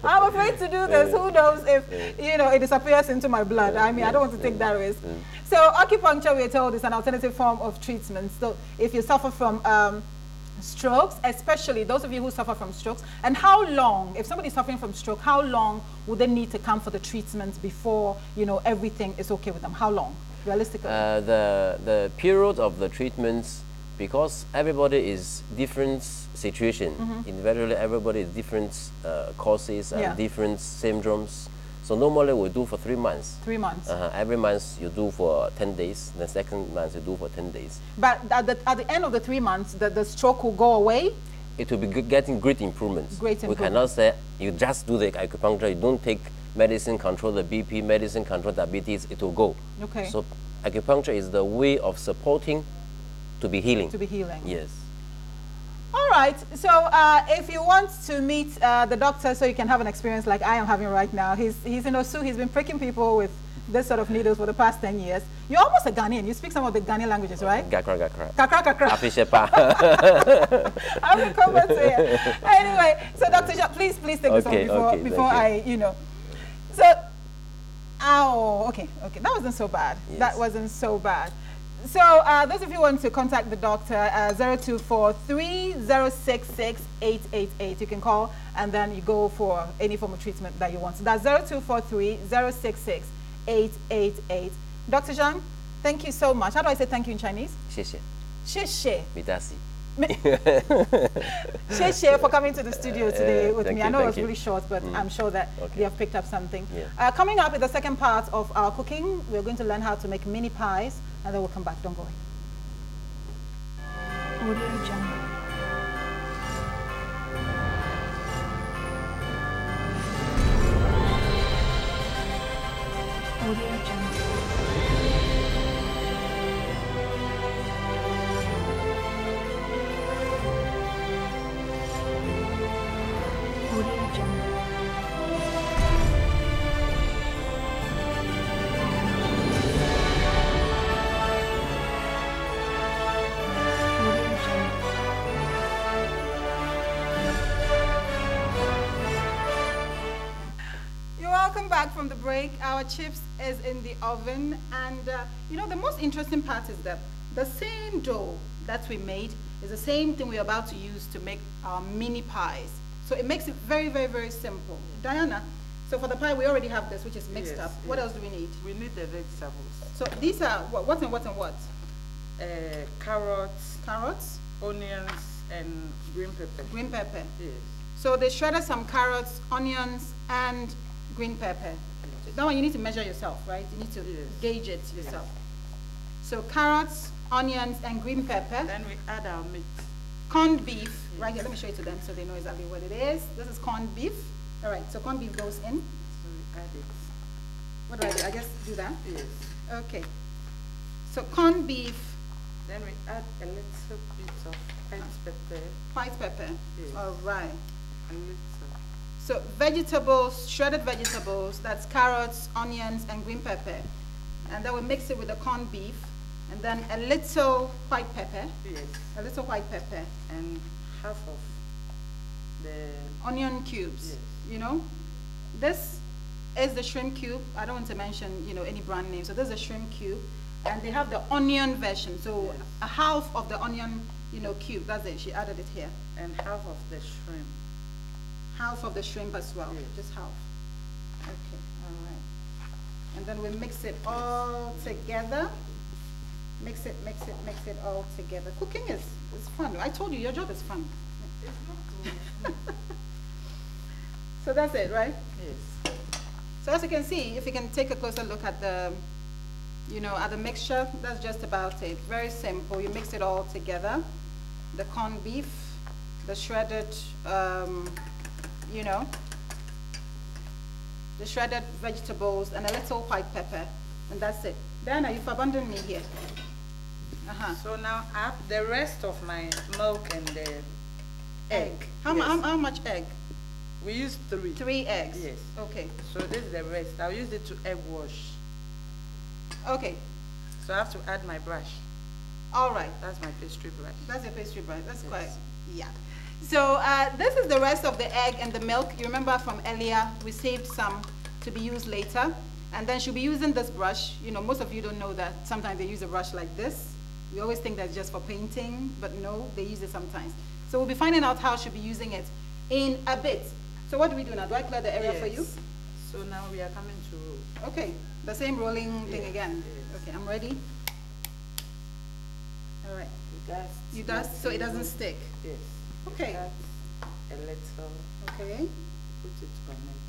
[SPEAKER 2] I'm afraid to do this. Who knows if you know it disappears into my blood? I mean, I don't want to take that risk. So acupuncture, we're told, is an alternative form of treatment. So if you suffer from strokes, especially those of you who suffer from strokes, and how long, if somebody's suffering from stroke, how long would they need to come for the treatment before, you know, everything is okay with them? How long, realistically?
[SPEAKER 6] The period of the treatments because everybody is different situation. Individually, everybody is different causes and different syndromes. So normally we do for 3 months.
[SPEAKER 2] 3 months.
[SPEAKER 6] Every month you do for 10 days. The second month you do for 10 days.
[SPEAKER 2] But at the end of the 3 months, the stroke will go away?
[SPEAKER 6] It will be getting great improvements.
[SPEAKER 2] Great
[SPEAKER 6] We
[SPEAKER 2] improvement.
[SPEAKER 6] cannot say you just do the acupuncture, you don't take medicine, control the BP, medicine, control diabetes, it will go.
[SPEAKER 2] Okay.
[SPEAKER 6] So acupuncture is the way of supporting to be healing.
[SPEAKER 2] To be healing.
[SPEAKER 6] Yes.
[SPEAKER 2] All right. So if you want to meet the doctor so you can have an experience like I am having right now, he's in Osu. He's been pricking people with this sort of needles for the past 10 years. You're almost a Ghanaian. You speak some of the Ghanaian languages, right?
[SPEAKER 6] Gakra, gakra.
[SPEAKER 2] Kakra, kakra.
[SPEAKER 6] Afishepa.
[SPEAKER 2] I will come back to it. Anyway, so Dr. Jacques, please take this
[SPEAKER 6] Okay,
[SPEAKER 2] off
[SPEAKER 6] okay,
[SPEAKER 2] before
[SPEAKER 6] thank
[SPEAKER 2] I, So, okay. That wasn't so bad.
[SPEAKER 6] Yes.
[SPEAKER 2] That wasn't so bad. So, those of you who want to contact the doctor, 0243-066-888. You can call and then you go for any form of treatment that you want. So that's 0243-066-888. Dr. Zhang, thank you so much. How do I say thank you in Chinese?
[SPEAKER 6] 谢谢.
[SPEAKER 2] 谢谢.
[SPEAKER 6] Midasi.
[SPEAKER 2] 谢谢 for coming to the studio today with
[SPEAKER 6] thank
[SPEAKER 2] me.
[SPEAKER 6] you,
[SPEAKER 2] I know it was
[SPEAKER 6] thank you.
[SPEAKER 2] really short, but I'm sure that you have picked up something.
[SPEAKER 6] Yeah.
[SPEAKER 2] Coming up with the second part of our cooking, we're going to learn how to make mini pies, and then we'll come back. Don't go away.
[SPEAKER 3] Audio Jungle. Audio Jungle. Audio Jungle. Audio Jungle.
[SPEAKER 2] You're welcome back from the break. Our chips is in the oven, and the most interesting part is that the same dough that we made is the same thing we're about to use to make our mini pies. So it makes it very, very, very simple. Diana, so for the pie we already have this, which is mixed
[SPEAKER 4] Yes,
[SPEAKER 2] up. What
[SPEAKER 4] yes.
[SPEAKER 2] else do we need?
[SPEAKER 4] We need the vegetables.
[SPEAKER 2] So these are what and what and what?
[SPEAKER 4] Carrots,
[SPEAKER 2] Carrots,
[SPEAKER 4] onions, and green pepper.
[SPEAKER 2] green pepper.
[SPEAKER 4] Yes.
[SPEAKER 2] So they shredded some carrots, onions, and green pepper. That one you need to measure yourself, right? You need to
[SPEAKER 4] Yes.
[SPEAKER 2] gauge it yourself. So carrots, onions, and green pepper.
[SPEAKER 4] Then we add our meat.
[SPEAKER 2] Corned beef, right here, let me show it to them so they know exactly what it is. This is corned beef. All right, so corned beef goes in.
[SPEAKER 4] So we add it.
[SPEAKER 2] What do I do? I just do that?
[SPEAKER 4] Yes.
[SPEAKER 2] Okay. So corned beef,
[SPEAKER 4] Then we add a little bit of white pepper.
[SPEAKER 2] white pepper.
[SPEAKER 4] Yes.
[SPEAKER 2] All right.
[SPEAKER 4] A little.
[SPEAKER 2] So vegetables, shredded vegetables, that's carrots, onions, and green pepper. And then we mix it with the corned beef. And then a little white pepper,
[SPEAKER 4] Yes.
[SPEAKER 2] a little white pepper,
[SPEAKER 4] And half of the.
[SPEAKER 2] onion cubes,
[SPEAKER 4] Yes.
[SPEAKER 2] This is the shrimp cube. I don't want to mention, any brand name. So this is a shrimp cube. And they have the onion version. So
[SPEAKER 4] Yes.
[SPEAKER 2] a half of the onion, cube. That's it. She added it here.
[SPEAKER 4] And half of the shrimp.
[SPEAKER 2] Half of the shrimp as well.
[SPEAKER 4] Yes.
[SPEAKER 2] Just half. Okay. All right. And then we mix it all together. Mix it all together. Cooking is fun. I told you, your job is fun. So that's it, right?
[SPEAKER 4] Yes.
[SPEAKER 2] So as you can see, if you can take a closer look at the, at the mixture, that's just about it. Very simple. You mix it all together. The corned beef, the shredded, the shredded vegetables, and a little white pepper, and that's it. Diana, you've abandoned me here.
[SPEAKER 4] So now I have the rest of my milk and the egg.
[SPEAKER 2] How
[SPEAKER 4] Yes.
[SPEAKER 2] much egg?
[SPEAKER 4] We use 3.
[SPEAKER 2] 3 eggs.
[SPEAKER 4] Yes.
[SPEAKER 2] Okay.
[SPEAKER 4] So this is the rest. I'll use it to egg wash.
[SPEAKER 2] Okay.
[SPEAKER 4] So I have to add my brush.
[SPEAKER 2] All right.
[SPEAKER 4] That's my pastry brush.
[SPEAKER 2] That's your pastry brush. That's
[SPEAKER 4] Yes.
[SPEAKER 2] quite, yeah. So this is the rest of the egg and the milk. You remember from earlier, we saved some to be used later. And then she'll be using this brush. Most of you don't know that sometimes they use a brush like this. We always think that's just for painting, but no, they use it sometimes. So we'll be finding out how she'll be using it in a bit. So what do we do now? Do I clear the area for you?
[SPEAKER 4] Yes. So now we are coming to roll.
[SPEAKER 2] Okay, the same rolling thing
[SPEAKER 4] Yes,
[SPEAKER 2] again.
[SPEAKER 4] yes.
[SPEAKER 2] Okay, I'm ready. All right.
[SPEAKER 4] Dust.
[SPEAKER 2] You dust so it doesn't stick.
[SPEAKER 4] Yes.
[SPEAKER 2] Okay.
[SPEAKER 4] Dust a little.
[SPEAKER 2] Okay.
[SPEAKER 4] Put it on it.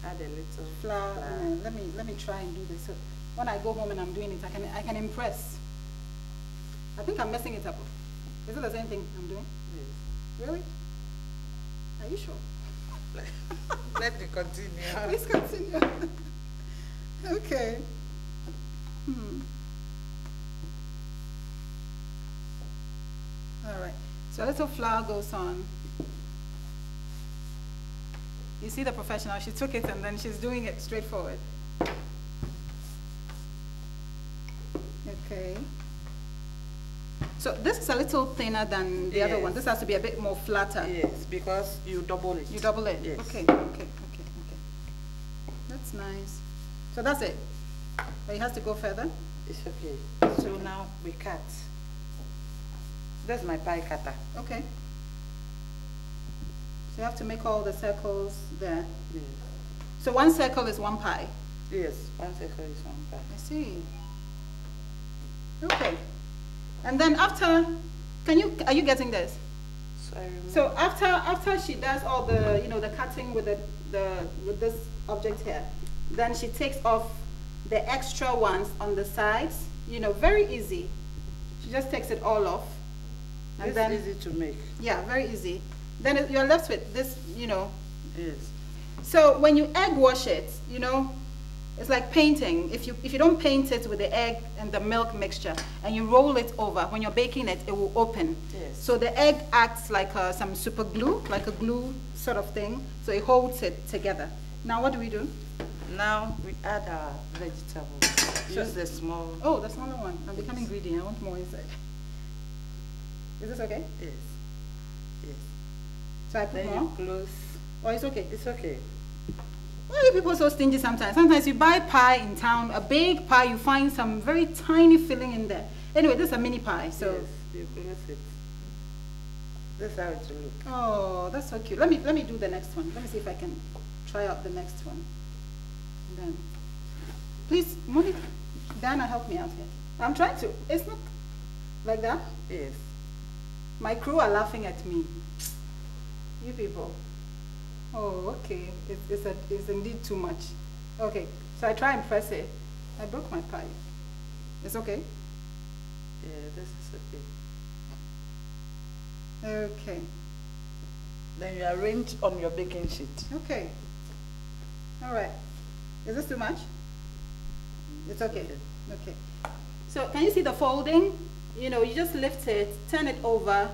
[SPEAKER 4] Add a little
[SPEAKER 2] Flour. Let me try and do this. So when I go home and I'm doing it, I can impress. I think I'm messing it up. Is it the same thing I'm doing?
[SPEAKER 4] Yes.
[SPEAKER 2] Really? Are you sure?
[SPEAKER 4] Let me continue.
[SPEAKER 2] Please continue. Okay. All right. So a little flour goes on. You see the professional, she took it and then she's doing it straightforward. Okay. So this is a little thinner than the other one. This has to be a bit more flatter.
[SPEAKER 4] Yes, because you double it.
[SPEAKER 2] You double it?
[SPEAKER 4] Yes.
[SPEAKER 2] Okay. That's nice. So that's it. But it has to go further?
[SPEAKER 4] It's okay. So now we cut. That's my pie cutter.
[SPEAKER 2] Okay. So you have to make all the circles there.
[SPEAKER 4] Yes.
[SPEAKER 2] So one circle is one pie.
[SPEAKER 4] Yes, one circle is one pie.
[SPEAKER 2] I see. Okay. And then after, are you getting this? So after she does all the, the cutting with with this object here, then she takes off the extra ones on the sides, very easy. She just takes it all off. And
[SPEAKER 4] it's
[SPEAKER 2] then
[SPEAKER 4] easy to make.
[SPEAKER 2] Yeah, very easy. Then you're left with this,
[SPEAKER 4] Yes.
[SPEAKER 2] So when you egg wash it, it's like painting. If you don't paint it with the egg and the milk mixture and you roll it over, when you're baking it, it will open.
[SPEAKER 4] Yes.
[SPEAKER 2] So the egg acts like some super glue, like a glue sort of thing. So it holds it together. Now what do we do?
[SPEAKER 4] Now we add our vegetables. Use the small.
[SPEAKER 2] Oh, the smaller one. I'm becoming greedy. I want more inside. Is this okay?
[SPEAKER 4] Yes. Yes.
[SPEAKER 2] So I put
[SPEAKER 4] Then
[SPEAKER 2] more?
[SPEAKER 4] you close.
[SPEAKER 2] Oh, it's okay.
[SPEAKER 4] It's okay.
[SPEAKER 2] Why are you people so stingy sometimes? Sometimes you buy pie in town, a big pie, you find some very tiny filling in there. Anyway, this is a mini pie, so.
[SPEAKER 4] Yes, you close it. That's how it will look.
[SPEAKER 2] Oh, that's so cute. Let me do the next one. Let me see if I can try out the next one. Then, please, Monique, Diana, help me out here. I'm trying to. It's not like that.
[SPEAKER 4] Yes.
[SPEAKER 2] My crew are laughing at me. You people. Oh, okay. It's indeed too much. Okay, so I try and press it. I broke my pie. It's okay?
[SPEAKER 4] Yeah, this is okay.
[SPEAKER 2] Okay.
[SPEAKER 4] Then you arrange on your baking sheet.
[SPEAKER 2] Okay. All right. Is this too much? It's okay. Okay. So can you see the folding? You just lift it, turn it over,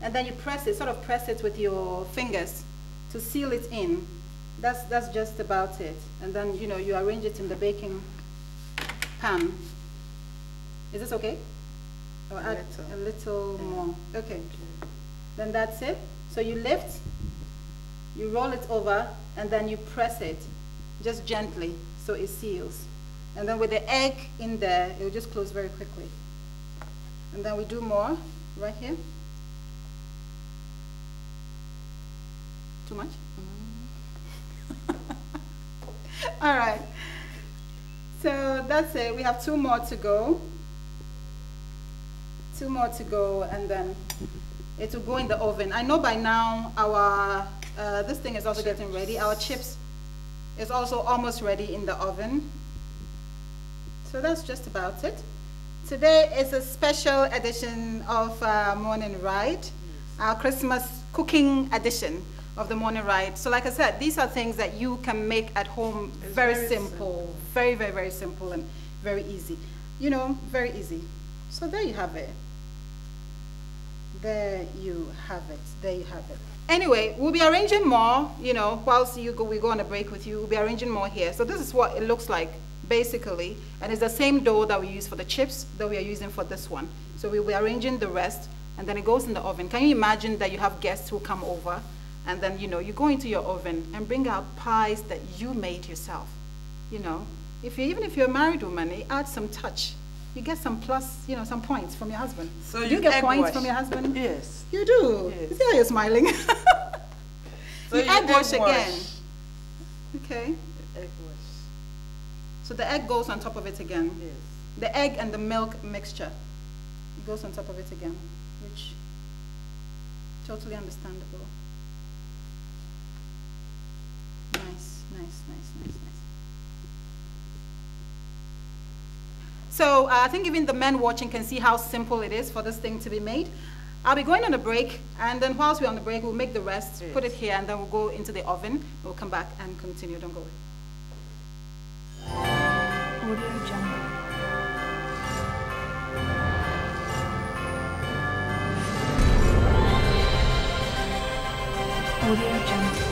[SPEAKER 2] and then you press it, sort of press it with your fingers to seal it in. That's just about it. And then, you arrange it in the baking pan. Is this okay? Or add a little more. Okay. Then that's it. So you lift, you roll it over, and then you press it just gently so it seals. And then with the egg in there, it will just close very quickly. And then we do more right here. Too much? All right. So that's it. We have 2 more to go. 2 more to go, and then it will go in the oven. I know by now our this thing is also getting ready. Our chips is also almost ready in the oven. So that's just about it. Today is a special edition of Morning Ride, our Christmas cooking edition of the Morning Ride. So like I said, these are things that you can make at home.
[SPEAKER 4] It's
[SPEAKER 2] very
[SPEAKER 4] very
[SPEAKER 2] simple, very, very, very simple and very easy. Very easy. So there you have it. There you have it. There you have it. Anyway, we'll be arranging more, whilst we go on a break with you, we'll be arranging more here. So this is what it looks like, basically. And it's the same dough that we use for the chips that we are using for this one. So we'll be arranging the rest, and then it goes in the oven. Can you imagine that you have guests who come over, and then, you go into your oven and bring out pies that you made yourself, even if you're a married woman, it adds some touch. You get some plus, some points from your husband.
[SPEAKER 4] So
[SPEAKER 2] do you get points from your husband?
[SPEAKER 4] Yes.
[SPEAKER 2] You do?
[SPEAKER 4] Yes.
[SPEAKER 2] See how you're smiling?
[SPEAKER 4] So
[SPEAKER 2] you egg wash
[SPEAKER 4] egg
[SPEAKER 2] again.
[SPEAKER 4] wash.
[SPEAKER 2] Okay.
[SPEAKER 4] Egg wash.
[SPEAKER 2] So the egg goes on top of it again.
[SPEAKER 4] Yes.
[SPEAKER 2] The egg and the milk mixture. It goes on top of it again. which totally understandable. Nice, nice, nice, nice, nice. So I think even the men watching can see how simple it is for this thing to be made. I'll be going on a break, and then whilst we're on the break, we'll make the rest, put it here, and then we'll go into the oven. We'll come back and continue. Don't go away.
[SPEAKER 3] Audio Jungle. Audio Jungle.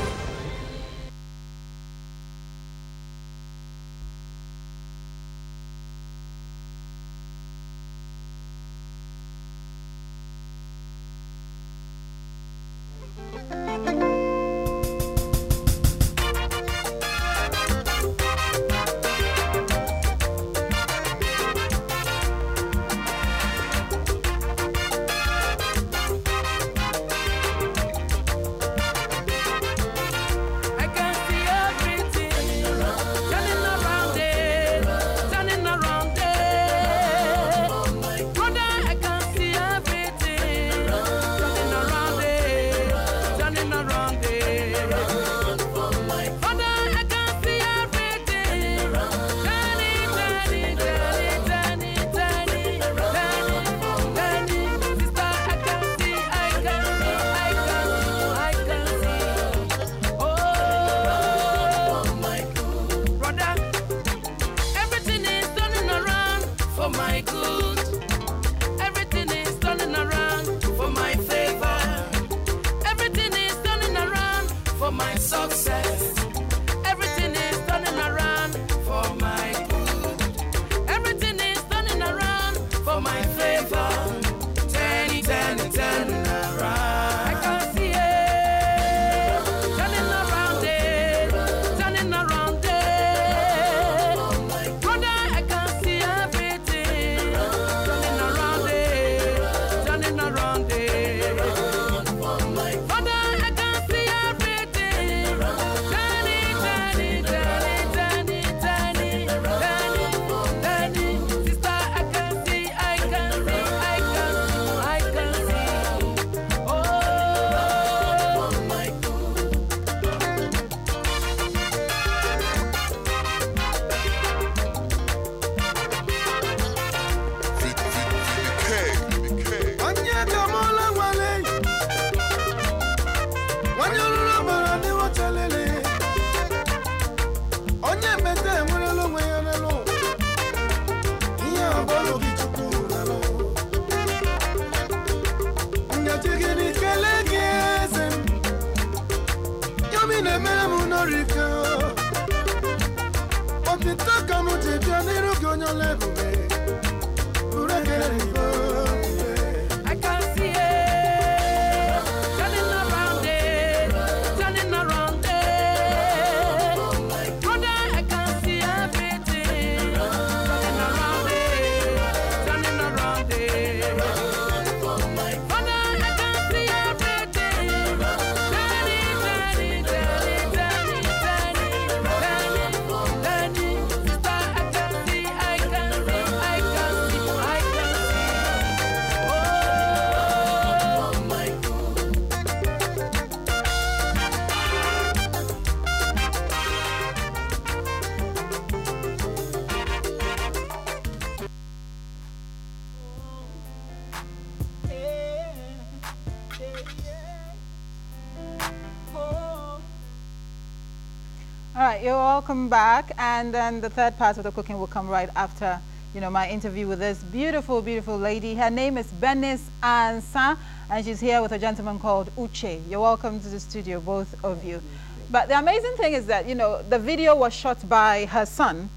[SPEAKER 2] All right, you're welcome back, and then the third part of the cooking will come right after, you know, my interview with this beautiful, beautiful lady. Her name is Bernice Ansah, and she's here with a gentleman called Uche. You're welcome to the studio, both of you. But the amazing thing is that, you know, the video was shot by her son,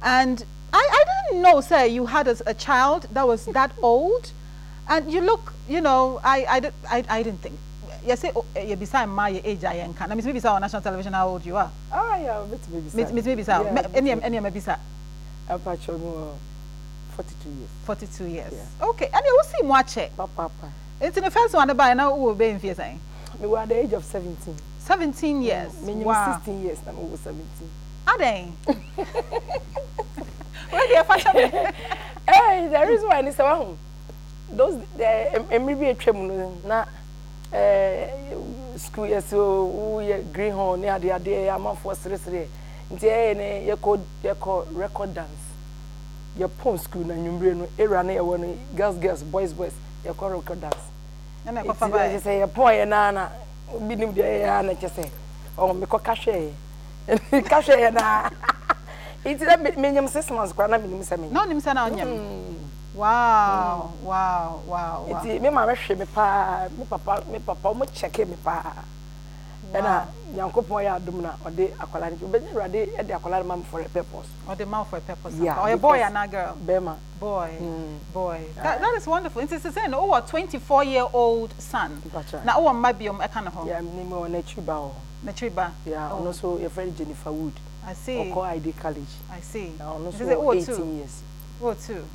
[SPEAKER 2] and I didn't know, sir, you had a child that was that old, and you look, you know, I didn't think. You say you're beside my age, I am. I mean, maybe on national television how old you are.
[SPEAKER 7] Oh yeah, maybe so.
[SPEAKER 2] Any maybe so.
[SPEAKER 7] I'm 42 years.
[SPEAKER 2] 42 years.
[SPEAKER 7] Yeah.
[SPEAKER 2] Okay, and you will see watch it.
[SPEAKER 7] Papa.
[SPEAKER 2] It's in the first one by now who will be in fear saying.
[SPEAKER 7] We were at the age of 17.
[SPEAKER 2] 17 years.
[SPEAKER 7] Wow. 16 years, I'm over 17.
[SPEAKER 2] Are they? Where they fashion?
[SPEAKER 7] Hey, there is one. It's a home. those maybe a tremor na school yes so we greenhorn near the idea am for seriously nti you record dance your pon school na nwumbre no era na ye girls boys you call record dance
[SPEAKER 2] na ko fa ba
[SPEAKER 7] say your pon ye na bi nim de ya na che say oh me ko kahwe na it's that me 6 months kwa na me nim say me
[SPEAKER 2] no nim say na onyam wow
[SPEAKER 7] it's me mama hwe me pa me papa mo check me pa na yankopon ya adum na ode akwala ni be rade e de akwala mam for a purpose
[SPEAKER 2] or the mouth for a purpose
[SPEAKER 7] yeah,
[SPEAKER 2] or a boy and a girl
[SPEAKER 7] bema
[SPEAKER 2] boy that is wonderful. It's saying oh a 24-year-old son na oh mabiom e kana ho
[SPEAKER 7] yeah me na chiba
[SPEAKER 2] na chiba
[SPEAKER 7] yeah and also your friend Jennifer Wood
[SPEAKER 2] I see
[SPEAKER 7] Oko ID College
[SPEAKER 2] I see
[SPEAKER 7] also 18 years
[SPEAKER 2] too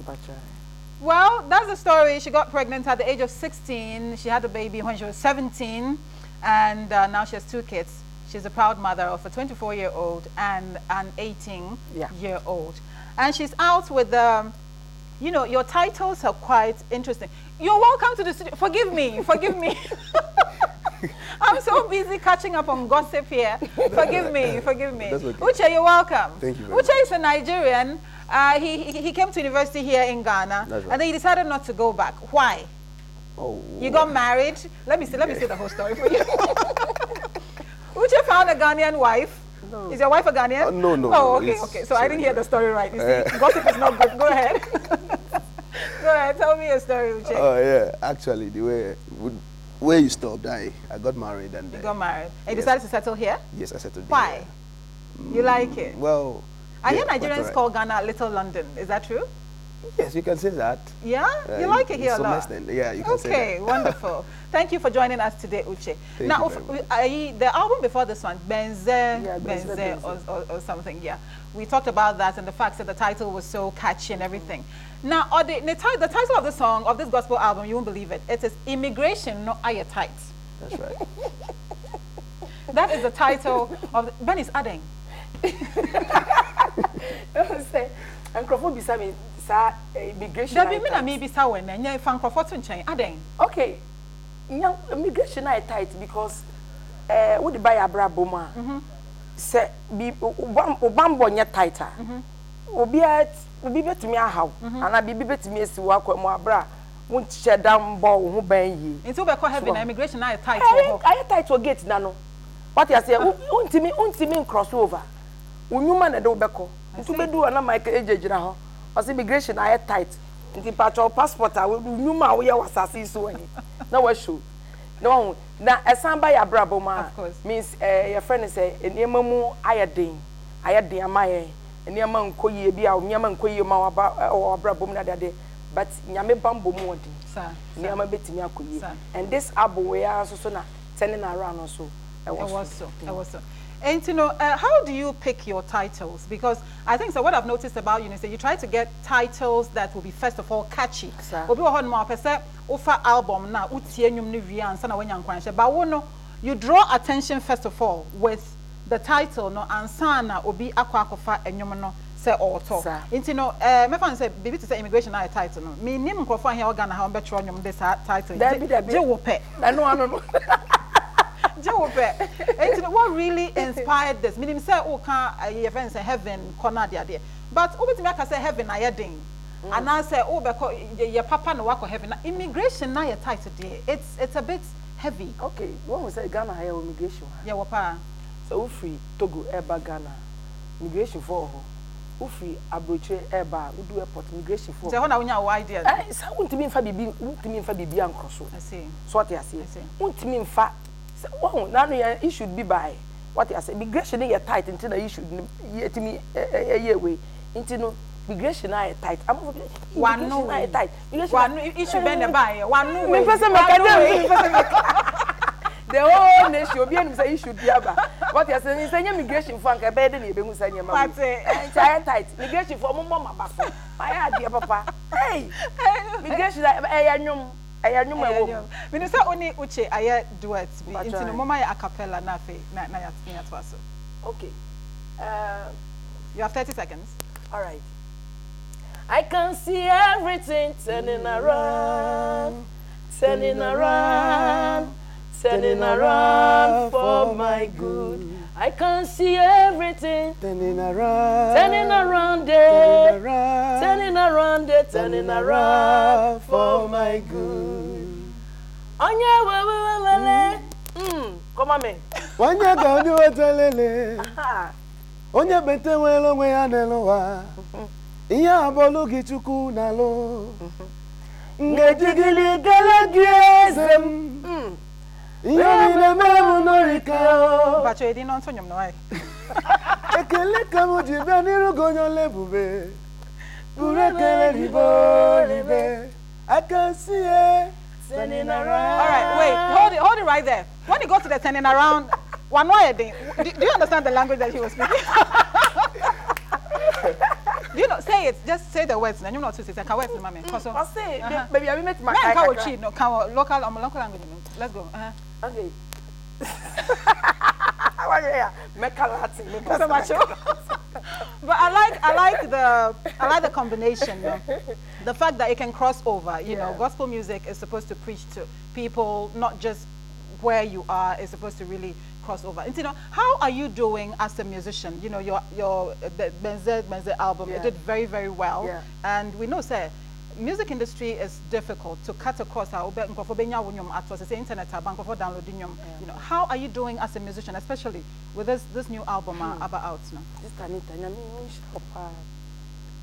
[SPEAKER 2] well that's the story. She got pregnant at the age of 16. She had a baby when she was 17 and now she has 2 kids. She's a proud mother of a 24-year-old and an 18-year-old. And she's out with you know, your titles are quite interesting. You're welcome to the studio. Forgive me. I'm so busy catching up on gossip here. Forgive me.
[SPEAKER 8] That's okay.
[SPEAKER 2] Uche, you're welcome.
[SPEAKER 8] Thank you very much.
[SPEAKER 2] Uche is a Nigerian. He came to university here in Ghana,
[SPEAKER 8] That's right.
[SPEAKER 2] and then he decided not to go back. Why?
[SPEAKER 8] Oh.
[SPEAKER 2] You got married. Let me see the whole story for you. Uche found a Ghanaian wife. No. Is your wife a Ghanaian?
[SPEAKER 8] No.
[SPEAKER 2] Oh, okay. So I didn't hear the story right. You see, gossip is not good. Go ahead. Go ahead. Tell me a story, Uche.
[SPEAKER 8] Oh yeah, actually the where you stopped, I got married and
[SPEAKER 2] You got married. And you
[SPEAKER 8] yes.
[SPEAKER 2] decided to settle here?
[SPEAKER 8] Yes, I settled.
[SPEAKER 2] Why? You like it?
[SPEAKER 8] Well,
[SPEAKER 2] I hear
[SPEAKER 8] yeah,
[SPEAKER 2] Nigerians
[SPEAKER 8] right.
[SPEAKER 2] call Ghana Little London. Is that true?
[SPEAKER 8] Yes, you can say that.
[SPEAKER 2] Yeah? You like it here a
[SPEAKER 8] some
[SPEAKER 2] lot?
[SPEAKER 8] extent. Yeah, you can say that.
[SPEAKER 2] Okay, wonderful. Thank you for joining us today, Uche.
[SPEAKER 8] Thank
[SPEAKER 2] Now,
[SPEAKER 8] you very much.
[SPEAKER 2] the album before this one, Benze
[SPEAKER 7] Benze.
[SPEAKER 2] or something, yeah. We talked about that and the fact that the title was so catchy and everything. Now, the title of the song, of this gospel album, you won't believe it. It is Immigration, Not Aye Tight.
[SPEAKER 8] That's right.
[SPEAKER 2] That is the title of Ben is adding.
[SPEAKER 7] say microphone beside me sa immigration
[SPEAKER 2] There be me na me bisa when nya fan crofo to nchen aden.
[SPEAKER 7] okay immigration I tight because we dey buy abra boma say bi obambo nya tighter obi betimi ahaw ana bi betimi esiwo akwam abra won chedam bo wo ban yi
[SPEAKER 2] Into be call heaven immigration na tight ho.
[SPEAKER 7] I tight for gate na no what you say untimi crossover unyuma na de obeko ntu bedu na Michael ejejira ho as immigration I tight nti patcho passport a unyuma wo ye wasase so ani na wa show no na esamba ya brabo ma means your friend say enema mu ayeden amaye enema nkoyie bi a enema nkoyie ma wa brabo mu na de but nyame bambo mu odi enema betimi akoyie and this album we are so na turning around also it was
[SPEAKER 2] so. And you know, how do you pick your titles? Because I think so. What I've noticed about you is that you try to get titles that will be first of all catchy. Obi wa mo apese ofa album na utie nwum ne wi ansa na wanya nkwanhye. But wono you draw attention first of all with the title no ansa na obi akwa enwum no say auto. You know, me fan say baby to say immigration na title no. Me nim nkrofo here Ghana ha betro nwum this title. Je wo pe.
[SPEAKER 7] I know.
[SPEAKER 2] What really inspired this? Meaning, say, oh, can your friends say heaven, corner there. But over to me, I say heaven, I ding. And I say, oh, because your papa no work heaven. Immigration, now you're tight today. It's a bit heavy.
[SPEAKER 7] Okay, when we say Ghana, higher immigration.
[SPEAKER 2] Yeah, wapa.
[SPEAKER 7] So, free Togo, Eba, Ghana, immigration for who free Abroche, Eba, who do airport immigration for.
[SPEAKER 2] So, how now idea?
[SPEAKER 7] I want to mean for Bibi and Cross.
[SPEAKER 2] I see.
[SPEAKER 7] So, what I say, want to mean fat. Well, now you should be by what I say. Migration is tight until you should yet me a year way. Until migration is tight. I'm one no tight.
[SPEAKER 2] One issue bend by one
[SPEAKER 7] way. The whole nation will be able to say you should be about what you are saying. Is any migration for a bed and you say your mother. Tight. Migration for Mama Papa. My dear Papa. Hey, migration
[SPEAKER 2] Minister only Uche aye duets be into no mama ya acapella na fe na ya twaso.
[SPEAKER 7] Okay.
[SPEAKER 2] You have 30 seconds.
[SPEAKER 7] All right. I can see everything turning around, turning around, turning around for my good. I can see everything
[SPEAKER 8] Turning around.
[SPEAKER 7] turning around there, turning around there, turning around for my good. Onya wewewele. Come on, me.
[SPEAKER 8] Wanya gani watalele. Onye bente welo we anelowa. Iya abolu gichuku nalo. Ngejigili galagiezem. Iya mina memu norika.
[SPEAKER 2] Bacho edi non so nyom no ai.
[SPEAKER 8] Ekele kamu jibe niru gonyo lebube. Burekele ribe. I can see it.
[SPEAKER 7] Turning around.
[SPEAKER 2] All right, wait, hold it right there. When you go to the turning around, do you understand the language that he was speaking? Do you know? Say it. Just say the words. You know what to say. Can words, mommy?
[SPEAKER 7] I say, baby, I met my
[SPEAKER 2] man. Can cheat? No, can local language. Let's go.
[SPEAKER 7] Okay.
[SPEAKER 2] But I like the combination, you know? The fact that it can cross over. You know, gospel music is supposed to preach to people, not just where you are. It's supposed to really cross over. And you know, how are you doing as a musician? You know, the Benze album, it did very, very well.
[SPEAKER 7] Yeah.
[SPEAKER 2] And we know, say, music industry is difficult to cut across our internet, downloading. You know, how are you doing as a musician, especially with this new album about out now?
[SPEAKER 7] This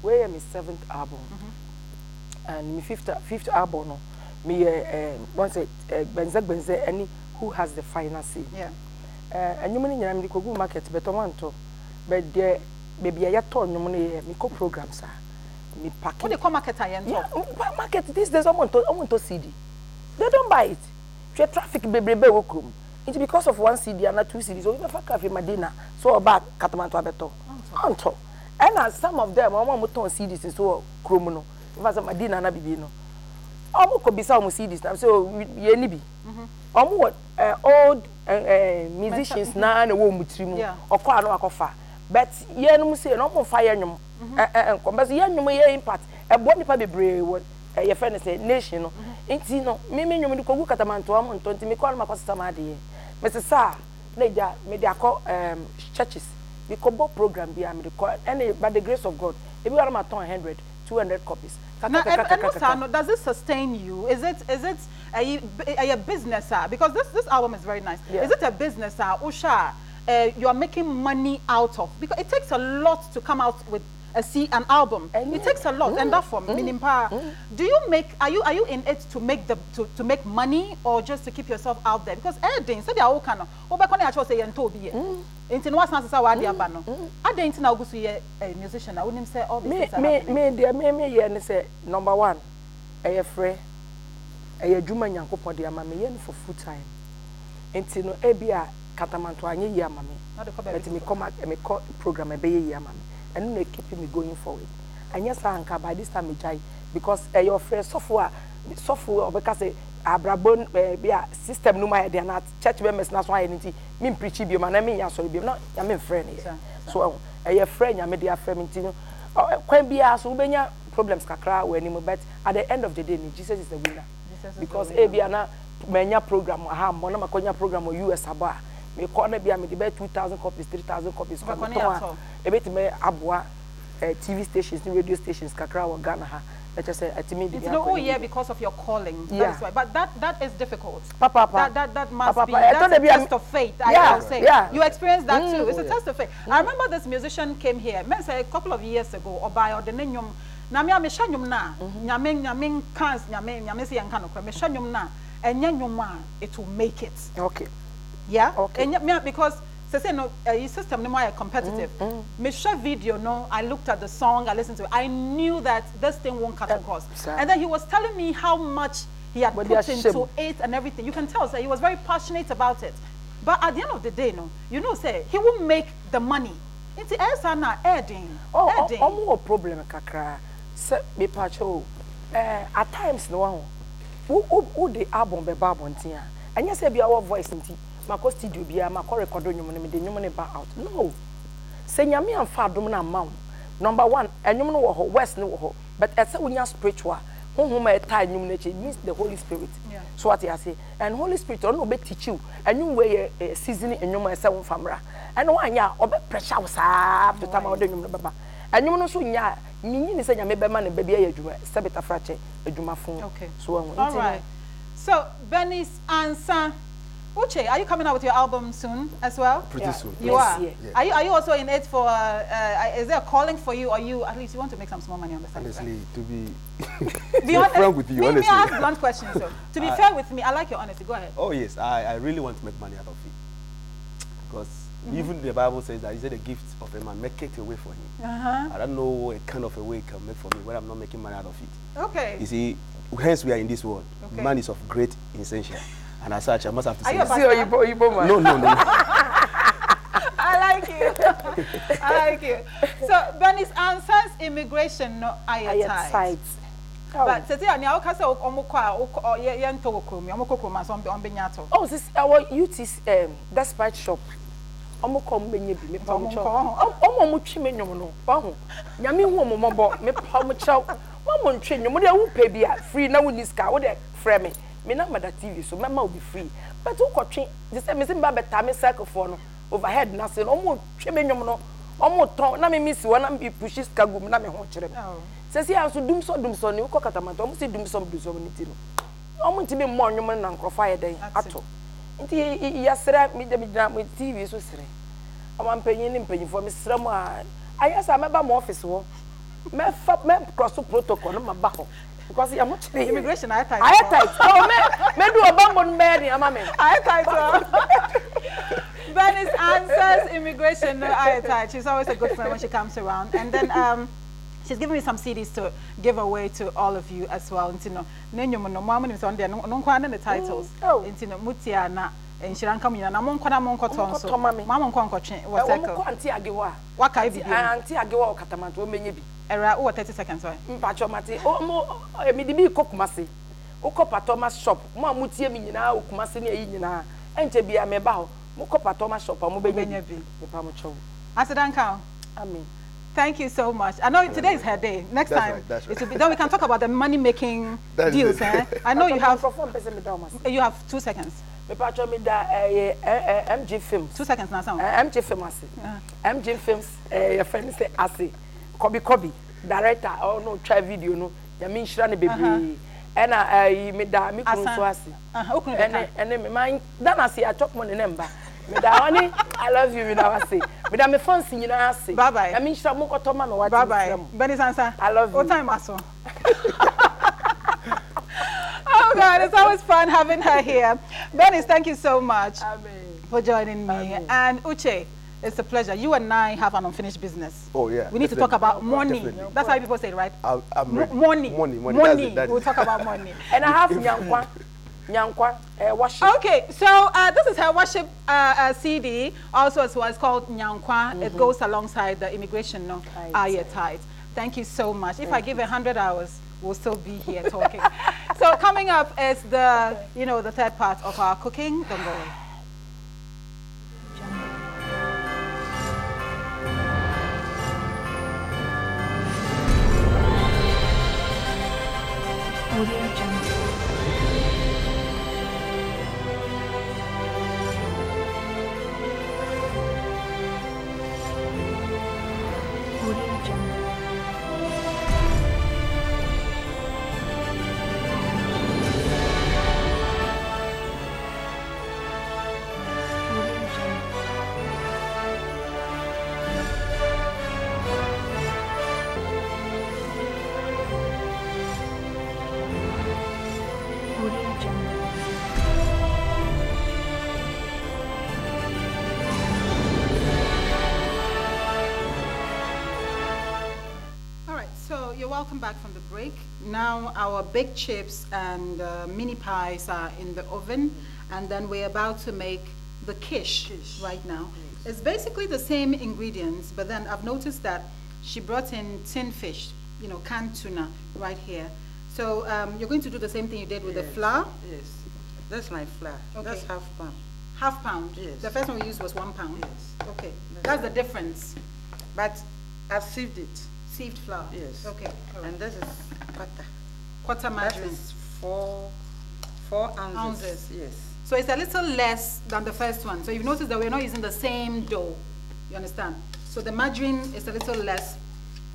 [SPEAKER 7] where my 7th album and my fifth album. No, me once Benze any who has the final say.
[SPEAKER 2] Yeah.
[SPEAKER 7] And you mean I'm the Kogu market, but I want to, but there maybe I told you money me co programs me pack.
[SPEAKER 2] What they call market I
[SPEAKER 7] market this there's someone to CD. They don't buy it. Your traffic baby wokum. It's because of 1 CD and 2 CDs. So you never cafe Medina. So about Katamanto Abeto. Anto. And some of them, I want to CDs and so Chromono. If I say Medina na bibino. Omo could be some CDs now. So ye nibi. Omo old musicians na na wo mutrimu. Okwa no akofa. But ye no say no mo fire nyum. But ye nyum ye impact. E bo nipa bebre wo your friend say nation no. Inti no me nyum di kogu Katamanto am ntonti me kwa no makosa ma de. Mr. Sir, Naja, me dey call churches. We cover program be am and by the grace of God, if we are at 100, 200 copies.
[SPEAKER 2] Now, does this sustain you? Is it a business? Because this album is very nice. Yeah. Is it a business? Usha, you are making money out of, because it takes a lot to come out with an album. It takes a lot, and that for meaning power. Do you make? Are you in it to make to make money, or just to keep yourself out there? Because Eden said they are all kind of. Obekone actually say ento bi. Into what's not say wadi abano. Ade into na ogusu ye a musician. I wouldn't say all these things.
[SPEAKER 7] Me here say number 1, a free, a juma nyankopon de ama me yen for full time. Into no ebia Katamanto anye ye ama me. Let me come me call program be ye ama me. And they keep me going forward. And yes, by this time, because your friend software because Abrabon system no my they not church members not why anything me preach be man me ya sorry be no ya me friend here. So your friend ya me dia friend me kwan bia so benya problems kakra we anymore, but at the end of the day Jesus is the winner. Because bia na menya program ha mo na makonya program o US aba me corner bia me the 2,000 copies 3,000 copies ebetime aboa TV stations radio stations kakra wa Ghana ha. Let's just say
[SPEAKER 2] it's no because of your calling.
[SPEAKER 7] Yeah.
[SPEAKER 2] That's why. But that is difficult.
[SPEAKER 7] Papa.
[SPEAKER 2] That must be that's a test of faith. I say.
[SPEAKER 7] Yeah.
[SPEAKER 2] You experience that too. It's a test of faith. I remember this musician came here, a couple of years ago, or by the name Namia Meshanyum na Nyaming cans Nyamesi and Kanokra Meshanyum na and Yanyuma it will make it.
[SPEAKER 7] Okay.
[SPEAKER 2] Yeah?
[SPEAKER 7] Okay.
[SPEAKER 2] And because say no system no more competitive. Me share video no, I looked at the song, I listened to it. I knew that this thing won't cut across. And then he was telling me how much he had put into it and everything. You can tell he was very passionate about it. But at the end of the day, no, you know, say he won't make the money. It's Elsana adding.
[SPEAKER 7] Oh, problem kakra. Say me pacho. At times no who the album be babontia. And you say be our voice inti. Mako studio bia mako record nyum ne me de nyum ne ba out. No. Se nyame amfa adom na ma. Number 1, enyum no wo ho, west no wo ho. But as when you spiritual, whom I tie new nature means the Holy Spirit.
[SPEAKER 2] Yeah.
[SPEAKER 7] So what I say, and Holy Spirit don't obey teach you, and you way a season in your myself famra. And one ya obey pressure was up to time out the baba. And you know so ya, you say you may be man and baby a juma, sabita frache, a juma phone.
[SPEAKER 2] Okay.
[SPEAKER 7] So
[SPEAKER 2] all right. So Bernice answer. Uche, are you coming out with your album soon as well?
[SPEAKER 8] Pretty soon.
[SPEAKER 2] You are.
[SPEAKER 7] Yeah.
[SPEAKER 2] Are you also in it for? Is there a calling for you, or you at least you want to make some small money on the side?
[SPEAKER 8] Honestly,
[SPEAKER 2] right?
[SPEAKER 8] to be
[SPEAKER 2] Be honest.
[SPEAKER 8] frank with you,
[SPEAKER 2] me,
[SPEAKER 8] honestly.
[SPEAKER 2] Me, I ask blunt questions. So to be fair with me, I like your honesty. Go ahead.
[SPEAKER 8] Oh yes, I really want to make money out of it. Because even the Bible says that he said the gift of a man make it a way for him. I don't know what kind of a way it can make for me when I'm not making money out of it.
[SPEAKER 2] Okay.
[SPEAKER 8] You see, hence we are in this world.
[SPEAKER 2] Okay.
[SPEAKER 8] Man is of great essential. And as such, I must have to
[SPEAKER 2] Are
[SPEAKER 8] say
[SPEAKER 2] you a
[SPEAKER 8] this.
[SPEAKER 2] pastor?
[SPEAKER 8] No.
[SPEAKER 2] I like you. I like you. So Bernice answers immigration no ayetight. But today I now can say omukwa or yento okromi omukoko ma so on benyato.
[SPEAKER 7] Oh, this our UT's despite shop. Omukwa mbenye bi me pa omcho. Omo twi me nwom no. Wahu. Nyame hu omombo me pa omcho. Mama ntwe nwom de wo pa bia free na wo niska wo de frɛ me. Me na mother TV so mama will be free. But who kotwe the same me simba beta me cycle for no overhead na say no omo twe me nwom no. Omo ton na me miss one na me push skagum na me ho kyerem. Say see am so dum so ne wo kokatamanto omo say dum so ni ti no. Omo nti be mo nwom na nkrofo ayeden ato. Nti yasra me de me TV so sere. Omo mpanyin ni mpanyinfo me sere mo a ayasa meba mo office wo. Me cross protocol no maba ho. Because I'm not
[SPEAKER 2] immigration I tight.
[SPEAKER 7] Oh me do a bamboo me amame.
[SPEAKER 2] I tight. Bernice answers immigration no I tight. She's always a good friend when she comes around. And then she's giving me some CDs to give away to all of you as well. Ntino nenyo no mama ni so there no nkwa the titles. Ntino mutia na enshira nka munyina na monko na monko tonso. Mama monko nkotwe wo circle.
[SPEAKER 7] Monko anti agewa.
[SPEAKER 2] Waka bi bi.
[SPEAKER 7] Anti agewa o katamanto o menye bi.
[SPEAKER 2] Era o 30 seconds why?
[SPEAKER 7] Mpacho mate o mo me di bi kokumase. O kopa Thomas shop. Mo amutie mi nyina o kumase ne ayi nyina. Enche bia me ba ho. Mo kopa Thomas shop mo benye bi. Me pa mo chow.
[SPEAKER 2] Asidanka.
[SPEAKER 7] Amen.
[SPEAKER 2] Thank you so much. I know today is her day. Next time
[SPEAKER 8] right.
[SPEAKER 2] it will be. Then we can talk about the money making deals. I know you have. You have 2 seconds.
[SPEAKER 7] Me pacho me da MG Films.
[SPEAKER 2] 2 seconds now.
[SPEAKER 7] MG Films. MG Films. Your friend say ase. Kobi director oh no try video no ya me nhira ne bebre and me da me kun so ase and me man dan ase a chop money number me da honey I love you me da ase me da me phone si nyina ase
[SPEAKER 2] bye bye
[SPEAKER 7] ya me nhira mo koto ma no what
[SPEAKER 2] bye bye Bernice answer
[SPEAKER 7] I love you
[SPEAKER 2] what time aso Oh God, it's always fun having her here. Bernice, thank you so much for joining me. And Uche, it's a pleasure. You and I have an unfinished business.
[SPEAKER 8] Oh yeah.
[SPEAKER 2] We need to talk about money.
[SPEAKER 8] Definitely.
[SPEAKER 2] That's how people say it, right?
[SPEAKER 8] I'm ready.
[SPEAKER 2] Money.
[SPEAKER 8] That's
[SPEAKER 2] We'll talk about money.
[SPEAKER 7] And I have Nyankwa worship.
[SPEAKER 2] Okay, so this is her worship CD. Also, it's called Nyankwa. It goes alongside the immigration no tithe. Thank you so much. If I give 100 hours, we'll still be here talking. So coming up is the the third part of our cooking. Don't go away.
[SPEAKER 3] Audio Jungle. Audio Jungle.
[SPEAKER 2] Welcome back from the break. Now our baked chips and mini pies are in the oven, and then we're about to make the quiche right now. It's basically the same ingredients, but then I've noticed that she brought in tin fish, canned tuna right here. So you're going to do the same thing you did with the flour?
[SPEAKER 4] Yes, that's my flour. Okay. That's half pound.
[SPEAKER 2] Half pound?
[SPEAKER 4] Yes.
[SPEAKER 2] The first one we used was 1 pound?
[SPEAKER 4] Yes.
[SPEAKER 2] Okay, that's the difference.
[SPEAKER 4] But I sieved it.
[SPEAKER 2] sieved flour.
[SPEAKER 4] Yes.
[SPEAKER 2] Okay. All right.
[SPEAKER 4] And this is quarter.
[SPEAKER 2] Quarter
[SPEAKER 4] That
[SPEAKER 2] margarine.
[SPEAKER 4] is 4 ounces.
[SPEAKER 2] Ounces.
[SPEAKER 4] Yes.
[SPEAKER 2] So it's a little less than the first one. So you've noticed that we're not using the same dough. You understand? So the margarine is a little less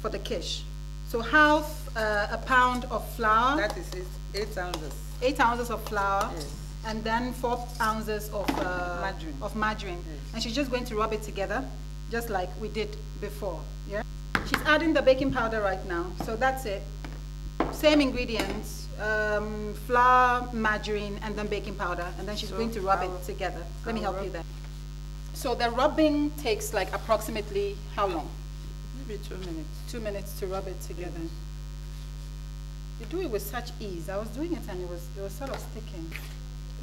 [SPEAKER 2] for the quiche. So half a pound of flour.
[SPEAKER 4] That is 8 ounces.
[SPEAKER 2] 8 ounces of flour.
[SPEAKER 4] Yes.
[SPEAKER 2] And then 4 ounces of
[SPEAKER 4] Margarine.
[SPEAKER 2] margarine.
[SPEAKER 4] Yes.
[SPEAKER 2] And she's just going to rub it together, just like we did before. Yeah. She's adding the baking powder right now. So that's it. Same ingredients: flour, margarine, and then baking powder. And then she's
[SPEAKER 4] So
[SPEAKER 2] going to rub
[SPEAKER 4] I'll-
[SPEAKER 2] it together. Let me
[SPEAKER 4] I'll
[SPEAKER 2] help you
[SPEAKER 4] rub-
[SPEAKER 2] there. So the rubbing takes like approximately how long?
[SPEAKER 4] Maybe 2 minutes.
[SPEAKER 2] 2 minutes to rub it together. You do it with such ease. I was doing it and it was sort of sticking.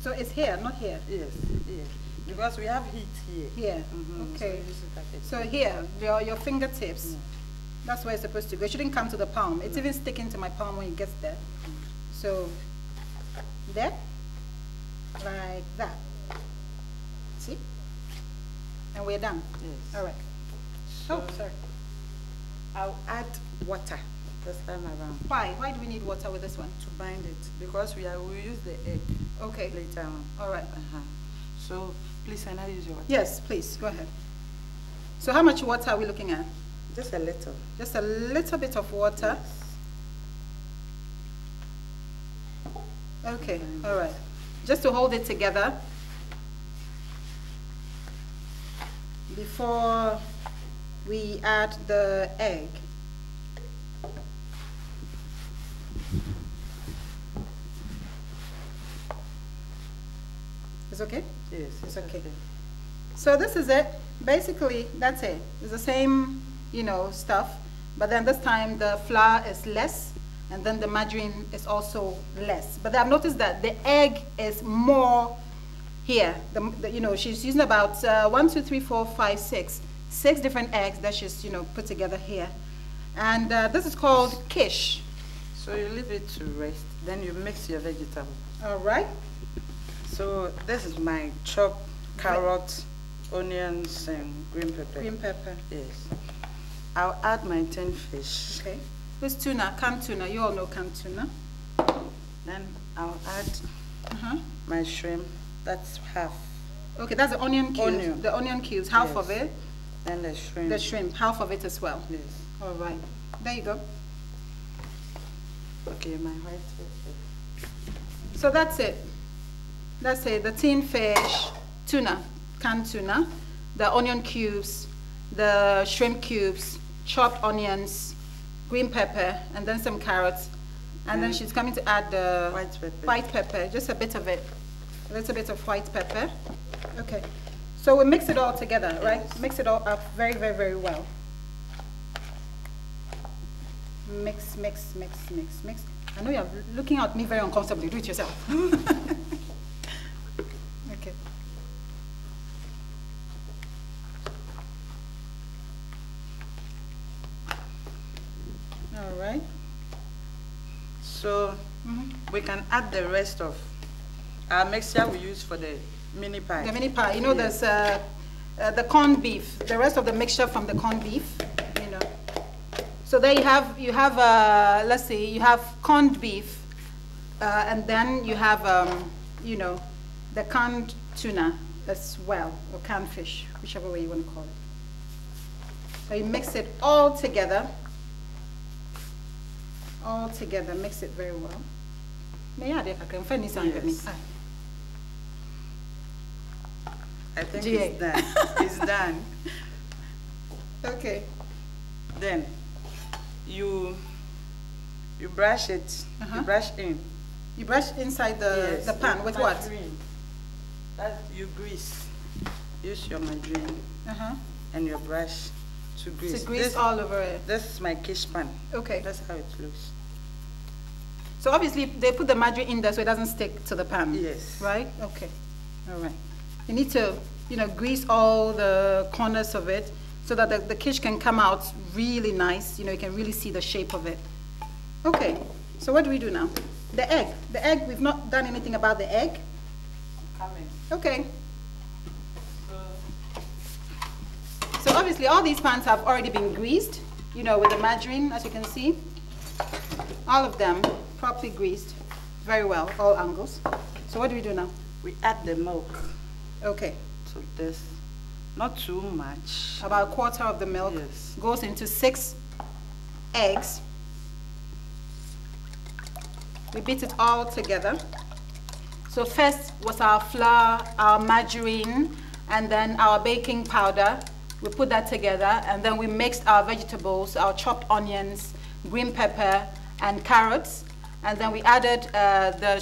[SPEAKER 2] So it's here, not here.
[SPEAKER 4] Yes. Yes. Because we have heat here.
[SPEAKER 2] Here.
[SPEAKER 4] Mhm.
[SPEAKER 2] Okay.
[SPEAKER 4] So this is like it.
[SPEAKER 2] So here, your fingertips. That's where it's supposed to go. It shouldn't come to the palm. It's even sticking to my palm when it gets there. So there, like that. See? And we're done.
[SPEAKER 4] Yes.
[SPEAKER 2] All right.
[SPEAKER 4] So
[SPEAKER 2] Oh, sorry.
[SPEAKER 4] I'll add water this time around
[SPEAKER 2] Why? Why do we need water with this one?
[SPEAKER 4] to bind it because we use the egg
[SPEAKER 2] Okay.
[SPEAKER 4] later on.
[SPEAKER 2] All right.
[SPEAKER 4] So please, can I use your water?
[SPEAKER 2] Yes, please, go ahead. So how much water are we looking at?
[SPEAKER 4] Just a little.
[SPEAKER 2] Just a little bit of water. Okay, all right. Just to hold it together before we add the egg. It's okay?
[SPEAKER 4] Yes,
[SPEAKER 2] It's okay. So this is it. Basically, that's it. It's the same, stuff, but then this time the flour is less, and then the margarine is also less. But I've noticed that the egg is more here. She's using about 1, 2, 3, 4, 5, 6 different eggs that she's, put together here. And this is called quiche.
[SPEAKER 4] So you leave it to rest, then you mix your vegetable.
[SPEAKER 2] All right.
[SPEAKER 4] So this is my chopped carrot, onions, and green pepper.
[SPEAKER 2] Green pepper.
[SPEAKER 4] Yes. I'll add my tin fish.
[SPEAKER 2] Okay. This tuna, canned tuna. You all know canned tuna.
[SPEAKER 4] Then I'll add
[SPEAKER 2] Uh-huh.
[SPEAKER 4] my shrimp. That's half.
[SPEAKER 2] Okay, that's the onion cubes.
[SPEAKER 4] Onion.
[SPEAKER 2] The onion cubes, half
[SPEAKER 4] Yes.
[SPEAKER 2] of it.
[SPEAKER 4] Then the shrimp.
[SPEAKER 2] The shrimp, half of it as well.
[SPEAKER 4] Yes.
[SPEAKER 2] All right. There you go.
[SPEAKER 4] Okay, my white pepper.
[SPEAKER 2] So that's it. That's it. The tin fish, tuna, canned tuna, the onion cubes, the shrimp cubes, chopped onions, green pepper, and then some carrots. And then she's coming to add the
[SPEAKER 4] White pepper.
[SPEAKER 2] just a bit of it. A little bit of white pepper. Okay. So we mix it all together, right?
[SPEAKER 4] Yes.
[SPEAKER 2] Mix it all up very, very, very well. Mix, mix, mix, mix, mix. I know you're looking at me very uncomfortably. Do it yourself. Okay. All right.
[SPEAKER 4] So we can add the rest of our mixture we use for the mini pie.
[SPEAKER 2] The mini pie. You know,
[SPEAKER 4] Yes.
[SPEAKER 2] there's the corned beef. The rest of the mixture from the corned beef. So there you have let's see, you have corned beef, and then you have the canned tuna as well, or canned fish, whichever way you want to call it. So you mix it all together. Mix it very well. May I add a cream?
[SPEAKER 4] Yes. I think
[SPEAKER 2] GA.
[SPEAKER 4] it's done. It's done.
[SPEAKER 2] Okay.
[SPEAKER 4] Then you brush it.
[SPEAKER 2] Uh-huh.
[SPEAKER 4] You brush in.
[SPEAKER 2] You brush inside
[SPEAKER 4] Yes,
[SPEAKER 2] the pan with what?
[SPEAKER 4] margarine. That you grease. Use your margarine
[SPEAKER 2] Uh-huh.
[SPEAKER 4] and your brush to grease.
[SPEAKER 2] To grease
[SPEAKER 4] This-
[SPEAKER 2] all over it.
[SPEAKER 4] This is my quiche pan.
[SPEAKER 2] Okay.
[SPEAKER 4] That's how it looks.
[SPEAKER 2] So obviously they put the margarine in there so it doesn't stick to the pan.
[SPEAKER 4] Yes.
[SPEAKER 2] Right? Okay. All right. You need to, grease all the corners of it so that the quiche can come out really nice. You can really see the shape of it. Okay. So what do we do now? The egg. The egg, we've not done anything about the egg.
[SPEAKER 4] Coming.
[SPEAKER 2] Okay. So obviously all these pans have already been greased. you know, with the margarine, as you can see. All of them properly greased very well, all angles. So what do we do now?
[SPEAKER 4] We add the milk.
[SPEAKER 2] Okay.
[SPEAKER 4] So this, not too much.
[SPEAKER 2] About a quarter of the milk goes into 6 eggs. We beat it all together. So first was our flour, our margarine, and then our baking powder. We put that together, and then we mixed our vegetables, our chopped onions, green pepper, and carrots. And then we added the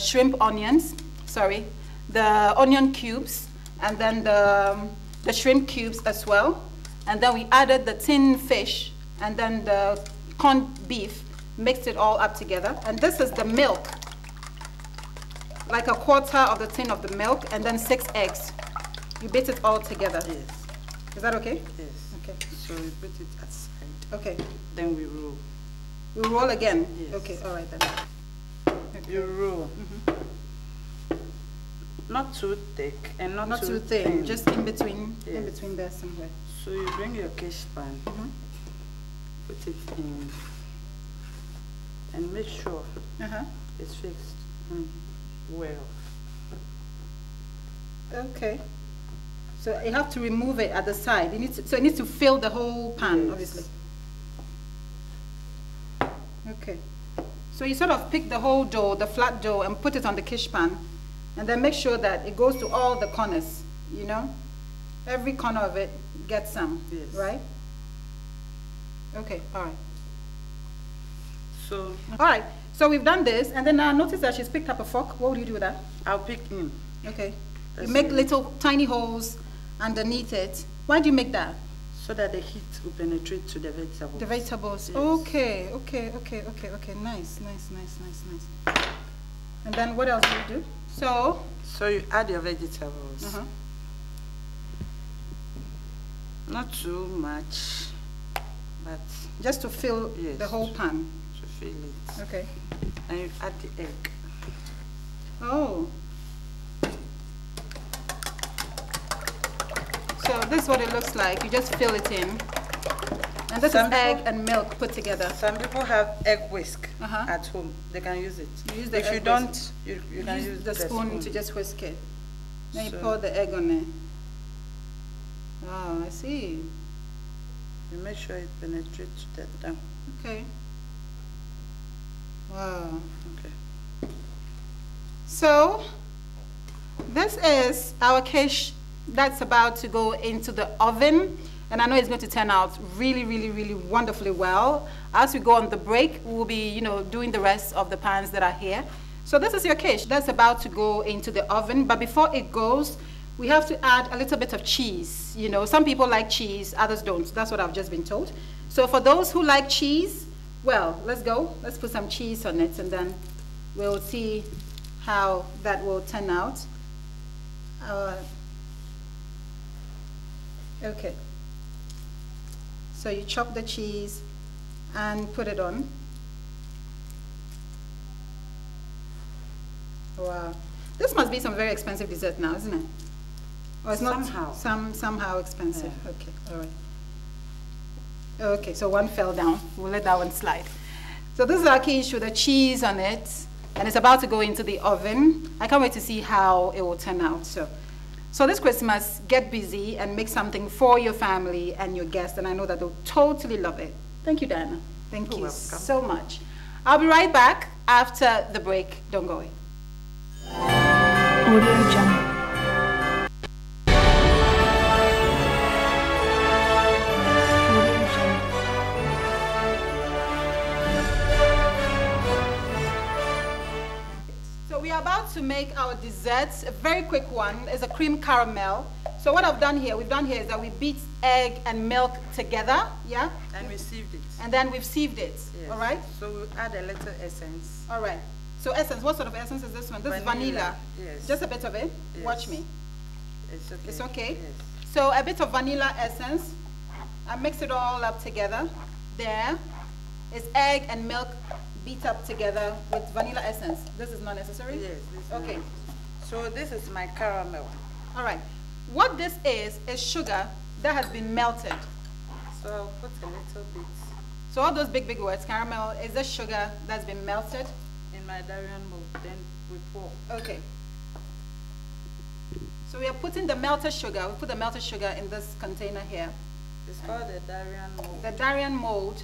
[SPEAKER 2] onion cubes, and then the shrimp cubes as well. And then we added the tinned fish, and then the corned beef, mixed it all up together. And this is the milk, like a quarter of the tin of the milk, and then 6 eggs. You beat it all together.
[SPEAKER 4] Yes.
[SPEAKER 2] Is that okay?
[SPEAKER 4] Yes.
[SPEAKER 2] Okay.
[SPEAKER 4] So we put it aside.
[SPEAKER 2] Okay.
[SPEAKER 4] Then we roll.
[SPEAKER 2] We roll again?
[SPEAKER 4] Yes.
[SPEAKER 2] Okay, all right then. Okay.
[SPEAKER 4] You roll. Not too thick and not too
[SPEAKER 2] thin. Just in between,
[SPEAKER 4] Yes.
[SPEAKER 2] in between there somewhere.
[SPEAKER 4] So you bring your quiche pan, put it in, and make sure it's fixed well.
[SPEAKER 2] Okay. So you have to remove it at the side. You need to, so it needs to fill the whole pan,
[SPEAKER 4] Yes.
[SPEAKER 2] obviously. Okay. So you sort of pick the whole dough, the flat dough, and put it on the quiche pan, and then make sure that it goes to all the corners, you know? Every corner of it gets some,
[SPEAKER 4] Yes.
[SPEAKER 2] right? Okay, all right.
[SPEAKER 4] So
[SPEAKER 2] All right, so we've done this, and then now notice that she's picked up a fork. What would you do with that?
[SPEAKER 4] I'll pick in.
[SPEAKER 2] Okay. You
[SPEAKER 4] That's
[SPEAKER 2] make
[SPEAKER 4] it.
[SPEAKER 2] little tiny holes underneath it. Why do you make that?
[SPEAKER 4] So that the heat will penetrate to the vegetables.
[SPEAKER 2] The vegetables.
[SPEAKER 4] Yes.
[SPEAKER 2] Okay. Nice. And then what else do you do? So,
[SPEAKER 4] So you add your vegetables. Not too much, but
[SPEAKER 2] just to fill
[SPEAKER 4] Yes.
[SPEAKER 2] the whole pan.
[SPEAKER 4] to fill it.
[SPEAKER 2] Okay.
[SPEAKER 4] And you add the egg.
[SPEAKER 2] Oh. So this is what it looks like. You just fill it in. And this
[SPEAKER 4] Some
[SPEAKER 2] is egg
[SPEAKER 4] people-
[SPEAKER 2] and milk put together.
[SPEAKER 4] Some people have egg whisk
[SPEAKER 2] Uh-huh.
[SPEAKER 4] at home. They can use it.
[SPEAKER 2] You use the
[SPEAKER 4] if
[SPEAKER 2] egg
[SPEAKER 4] you don't,
[SPEAKER 2] whisk.
[SPEAKER 4] you
[SPEAKER 2] You
[SPEAKER 4] can
[SPEAKER 2] use the spoon to just whisk it. Then you
[SPEAKER 4] So-
[SPEAKER 2] pour the egg on it. Oh, I see.
[SPEAKER 4] You make sure it penetrates to the down.
[SPEAKER 2] Okay. Wow.
[SPEAKER 4] Okay.
[SPEAKER 2] So, this is our quiche that's about to go into the oven. And I know it's going to turn out really, really, really wonderfully well. As we go on the break, we will be, you know, doing the rest of the pans that are here. So this is your quiche that's about to go into the oven. But before it goes, we have to add a little bit of cheese. You know, some people like cheese, others don't. That's what I've just been told. So for those who like cheese, well, let's go. Let's put some cheese on it, and then we'll see how that will turn out. Okay. So you chop the cheese and put it on. Wow. This must be some very expensive dessert now, isn't it? Or it's
[SPEAKER 4] Somehow.
[SPEAKER 2] not somehow expensive. Yeah. Okay, all right. Okay, so one fell down. We'll let that one slide. So this is our quiche with the cheese on it, and it's about to go into the oven. I can't wait to see how it will turn out. So this Christmas, get busy and make something for your family and your guests, and I know that they'll totally love it. Thank you, Diana. Thank you
[SPEAKER 4] welcome.
[SPEAKER 2] so much. I'll be right back after the break. Don't go away.
[SPEAKER 3] Audio Jungle. Audio Jungle.
[SPEAKER 2] So we are about to make our desserts. A very quick one is a cream caramel. So what we've done here is that we beat egg and milk together, yeah?
[SPEAKER 4] And we sieved it.
[SPEAKER 2] And then we've sieved it,
[SPEAKER 4] Yes.
[SPEAKER 2] all right?
[SPEAKER 4] So we add a little essence.
[SPEAKER 2] All right. So essence, what sort of essence is this one? This is vanilla.
[SPEAKER 4] Yes.
[SPEAKER 2] Just a bit of it?
[SPEAKER 4] Yes.
[SPEAKER 2] Watch me.
[SPEAKER 4] It's okay.
[SPEAKER 2] It's okay?
[SPEAKER 4] Yes.
[SPEAKER 2] So a bit of vanilla essence. I mix it all up together. There is egg and milk beat up together with vanilla essence. This is not necessary?
[SPEAKER 4] Yes. This
[SPEAKER 2] Okay.
[SPEAKER 4] one. So this is my caramel.
[SPEAKER 2] All right. What this is sugar that has been melted.
[SPEAKER 4] So I'll put a little bit.
[SPEAKER 2] So all those big words, caramel, is the sugar that's been melted?
[SPEAKER 4] In my Darian mold, then we pour.
[SPEAKER 2] Okay. So we are putting the melted sugar, we put the melted sugar in this container here.
[SPEAKER 4] It's called the Darian mold.
[SPEAKER 2] The Darian mold,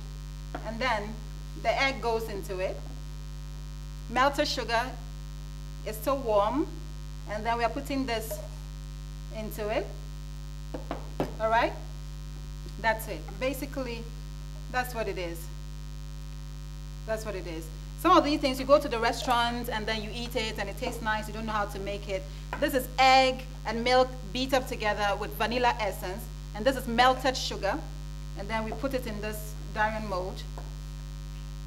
[SPEAKER 2] and then the egg goes into it. Melted sugar is still warm, and then we are putting this into it. All right? That's it. Basically, that's what it is. That's what it is. Some of these things, you go to the restaurant and then you eat it and it tastes nice, you don't know how to make it. This is egg and milk beat up together with vanilla essence, and this is melted sugar, and then we put it in this Darian mold,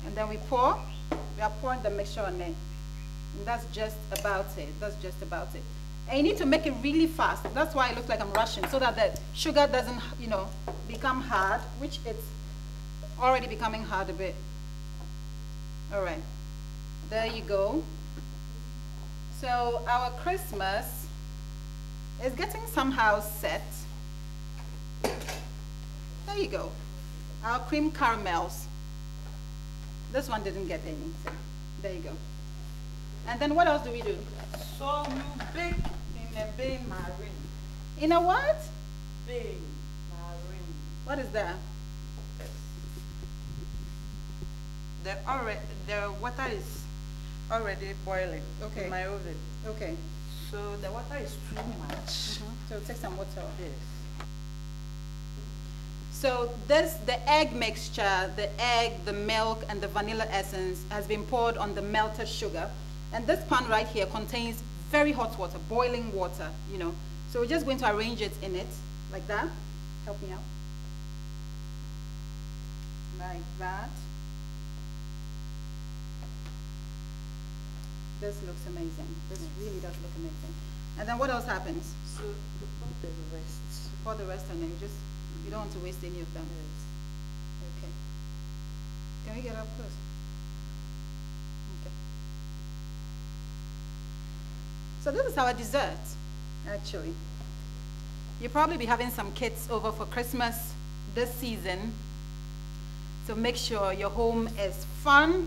[SPEAKER 2] and then we pour. We are pouring the mixture on it, and that's just about it. That's just about it. And you need to make it really fast. That's why it looks like I'm rushing, so that the sugar doesn't, you know, become hard, which it's already becoming hard a bit. All right, there you go. So our Christmas is getting somehow set. There you go. Our cream caramels. This one didn't get any, so there you go. And then what else do we do?
[SPEAKER 4] So you bake in a bay marine.
[SPEAKER 2] In a what?
[SPEAKER 4] Bay marine.
[SPEAKER 2] What is that?
[SPEAKER 4] The water is already boiling in my oven.
[SPEAKER 2] Okay.
[SPEAKER 4] So the water is too much.
[SPEAKER 2] So take some water.
[SPEAKER 4] Yes.
[SPEAKER 2] So this, the egg mixture, the egg, the milk, and the vanilla essence has been poured on the melted sugar. And this pan right here contains very hot water, boiling water, you know. So we're just going to arrange it in it, like that. Help me out. Like that. This looks amazing. This really does look amazing. And then what else happens?
[SPEAKER 4] So you pour the rest.
[SPEAKER 2] Pour the rest on it. You don't want to waste any of them.
[SPEAKER 4] Yes.
[SPEAKER 2] Okay. Can we get up close? Okay. So this is our dessert, actually. You'll probably be having some kids over for Christmas this season. So make sure your home is fun.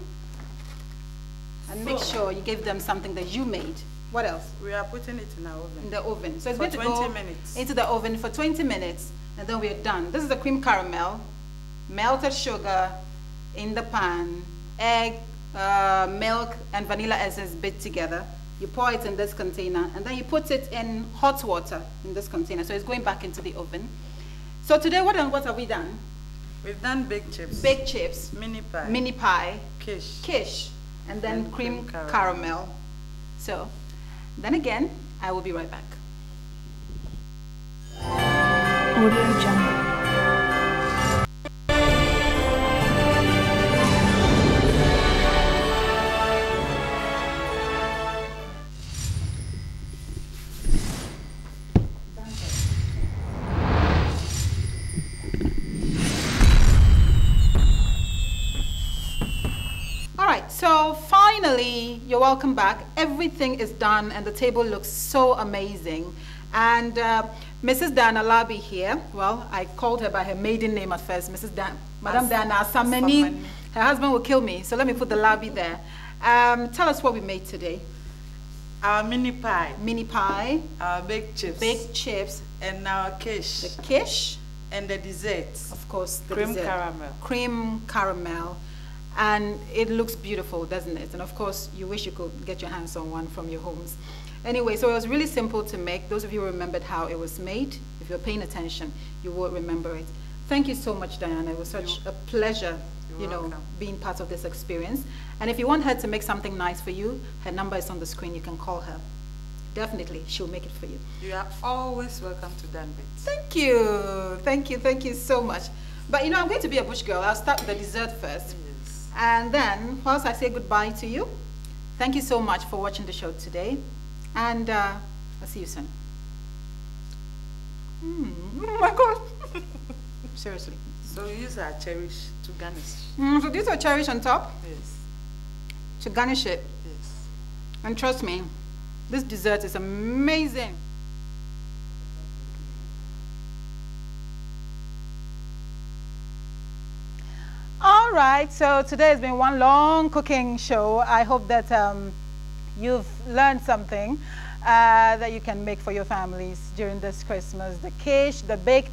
[SPEAKER 2] And make sure you give them something that you made. What else?
[SPEAKER 4] We are putting it in our oven.
[SPEAKER 2] In the oven. So it's
[SPEAKER 4] For
[SPEAKER 2] going to
[SPEAKER 4] 20
[SPEAKER 2] go
[SPEAKER 4] minutes.
[SPEAKER 2] into the oven for 20 minutes, and then we're done. This is the cream caramel, melted sugar in the pan, egg, milk, and vanilla essence bit together. You pour it in this container, and then you put it in hot water in this container. So it's going back into the oven. So today, what have we done?
[SPEAKER 4] We've done baked chips.
[SPEAKER 2] Baked chips.
[SPEAKER 4] Mini pie.
[SPEAKER 2] Quiche. And then cream
[SPEAKER 4] caramel.
[SPEAKER 2] caramel. So, then again, I will be right back.
[SPEAKER 3] Audio Jungle.
[SPEAKER 2] So finally, you're welcome back. Everything is done and the table looks so amazing. And Mrs. Diana Labi here, well, I called her by her maiden name at first, Madame Diana Asamani. Her husband will kill me, so let me put the Labi there. Tell us what we made today.
[SPEAKER 4] Our mini pie.
[SPEAKER 2] Mini pie.
[SPEAKER 4] Our baked chips.
[SPEAKER 2] Baked chips.
[SPEAKER 4] And our quiche.
[SPEAKER 2] The quiche.
[SPEAKER 4] And the desserts.
[SPEAKER 2] Of course, the
[SPEAKER 4] cream
[SPEAKER 2] dessert.
[SPEAKER 4] caramel.
[SPEAKER 2] Cream caramel. And it looks beautiful, doesn't it? And of course, you wish you could get your hands on one from your homes. Anyway, so it was really simple to make. Those of you who remembered how it was made, if you're paying attention, you will remember it. Thank you so much, Diana. It was such a pleasure, being part of this experience. And if you want her to make something nice for you, her number is on the screen. You can call her. Definitely, she'll make it for you.
[SPEAKER 4] You are always welcome to Danbit.
[SPEAKER 2] Thank you. Thank you. Thank you so much. But I'm going to be a bush girl. I'll start with the dessert first. And then, whilst I say goodbye to you, thank you so much for watching the show today. And I'll see you soon. Oh my God. Seriously.
[SPEAKER 4] So we use our cherish to garnish.
[SPEAKER 2] So these are cherish on top?
[SPEAKER 4] Yes.
[SPEAKER 2] To garnish it?
[SPEAKER 4] Yes.
[SPEAKER 2] And trust me, this dessert is amazing. All All right, so today has been one long cooking show. I hope that you've learned something that you can make for your families during this Christmas. The quiche, the baked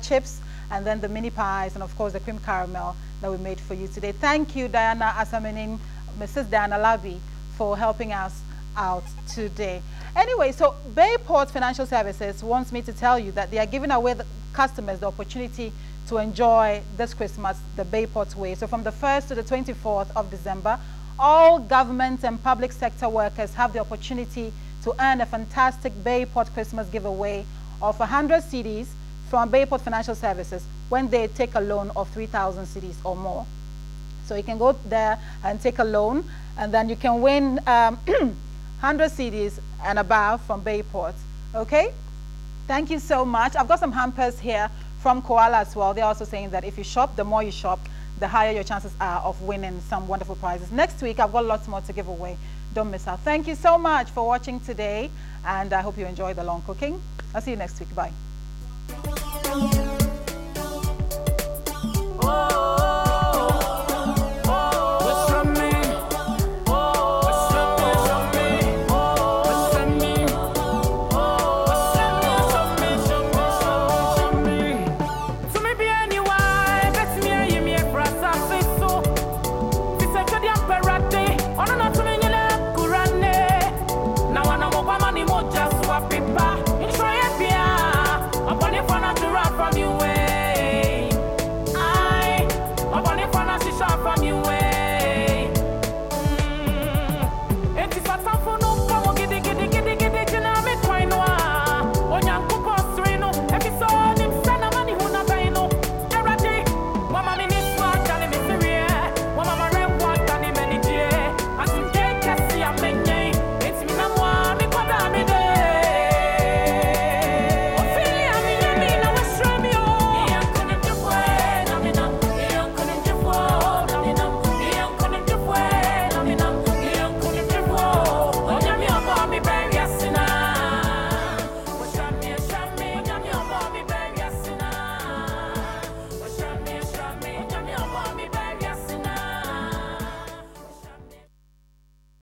[SPEAKER 2] chips, and then the mini pies, and of course the cream caramel that we made for you today. Thank you, Diana Asamenin, Mrs. Diana Labi, for helping us out today. Anyway, so Bayport Financial Services wants me to tell you that they are giving away the customers the opportunity to enjoy this Christmas the Bayport way. So from the 1st to the 24th of December, all government and public sector workers have the opportunity to earn a fantastic Bayport Christmas giveaway of 100 CDs from Bayport Financial Services when they take a loan of 3,000 CDs or more. So you can go there and take a loan, and then you can win 100 CDs and above from Bayport. Okay? Thank you so much. I've got some hampers here from Koala as well. They're also saying that if you shop, the more you shop, the higher your chances are of winning some wonderful prizes. Next week, I've got lots more to give away. Don't miss out. Thank you so much for watching today, and I hope you enjoy the long cooking. I'll see you next week. Bye.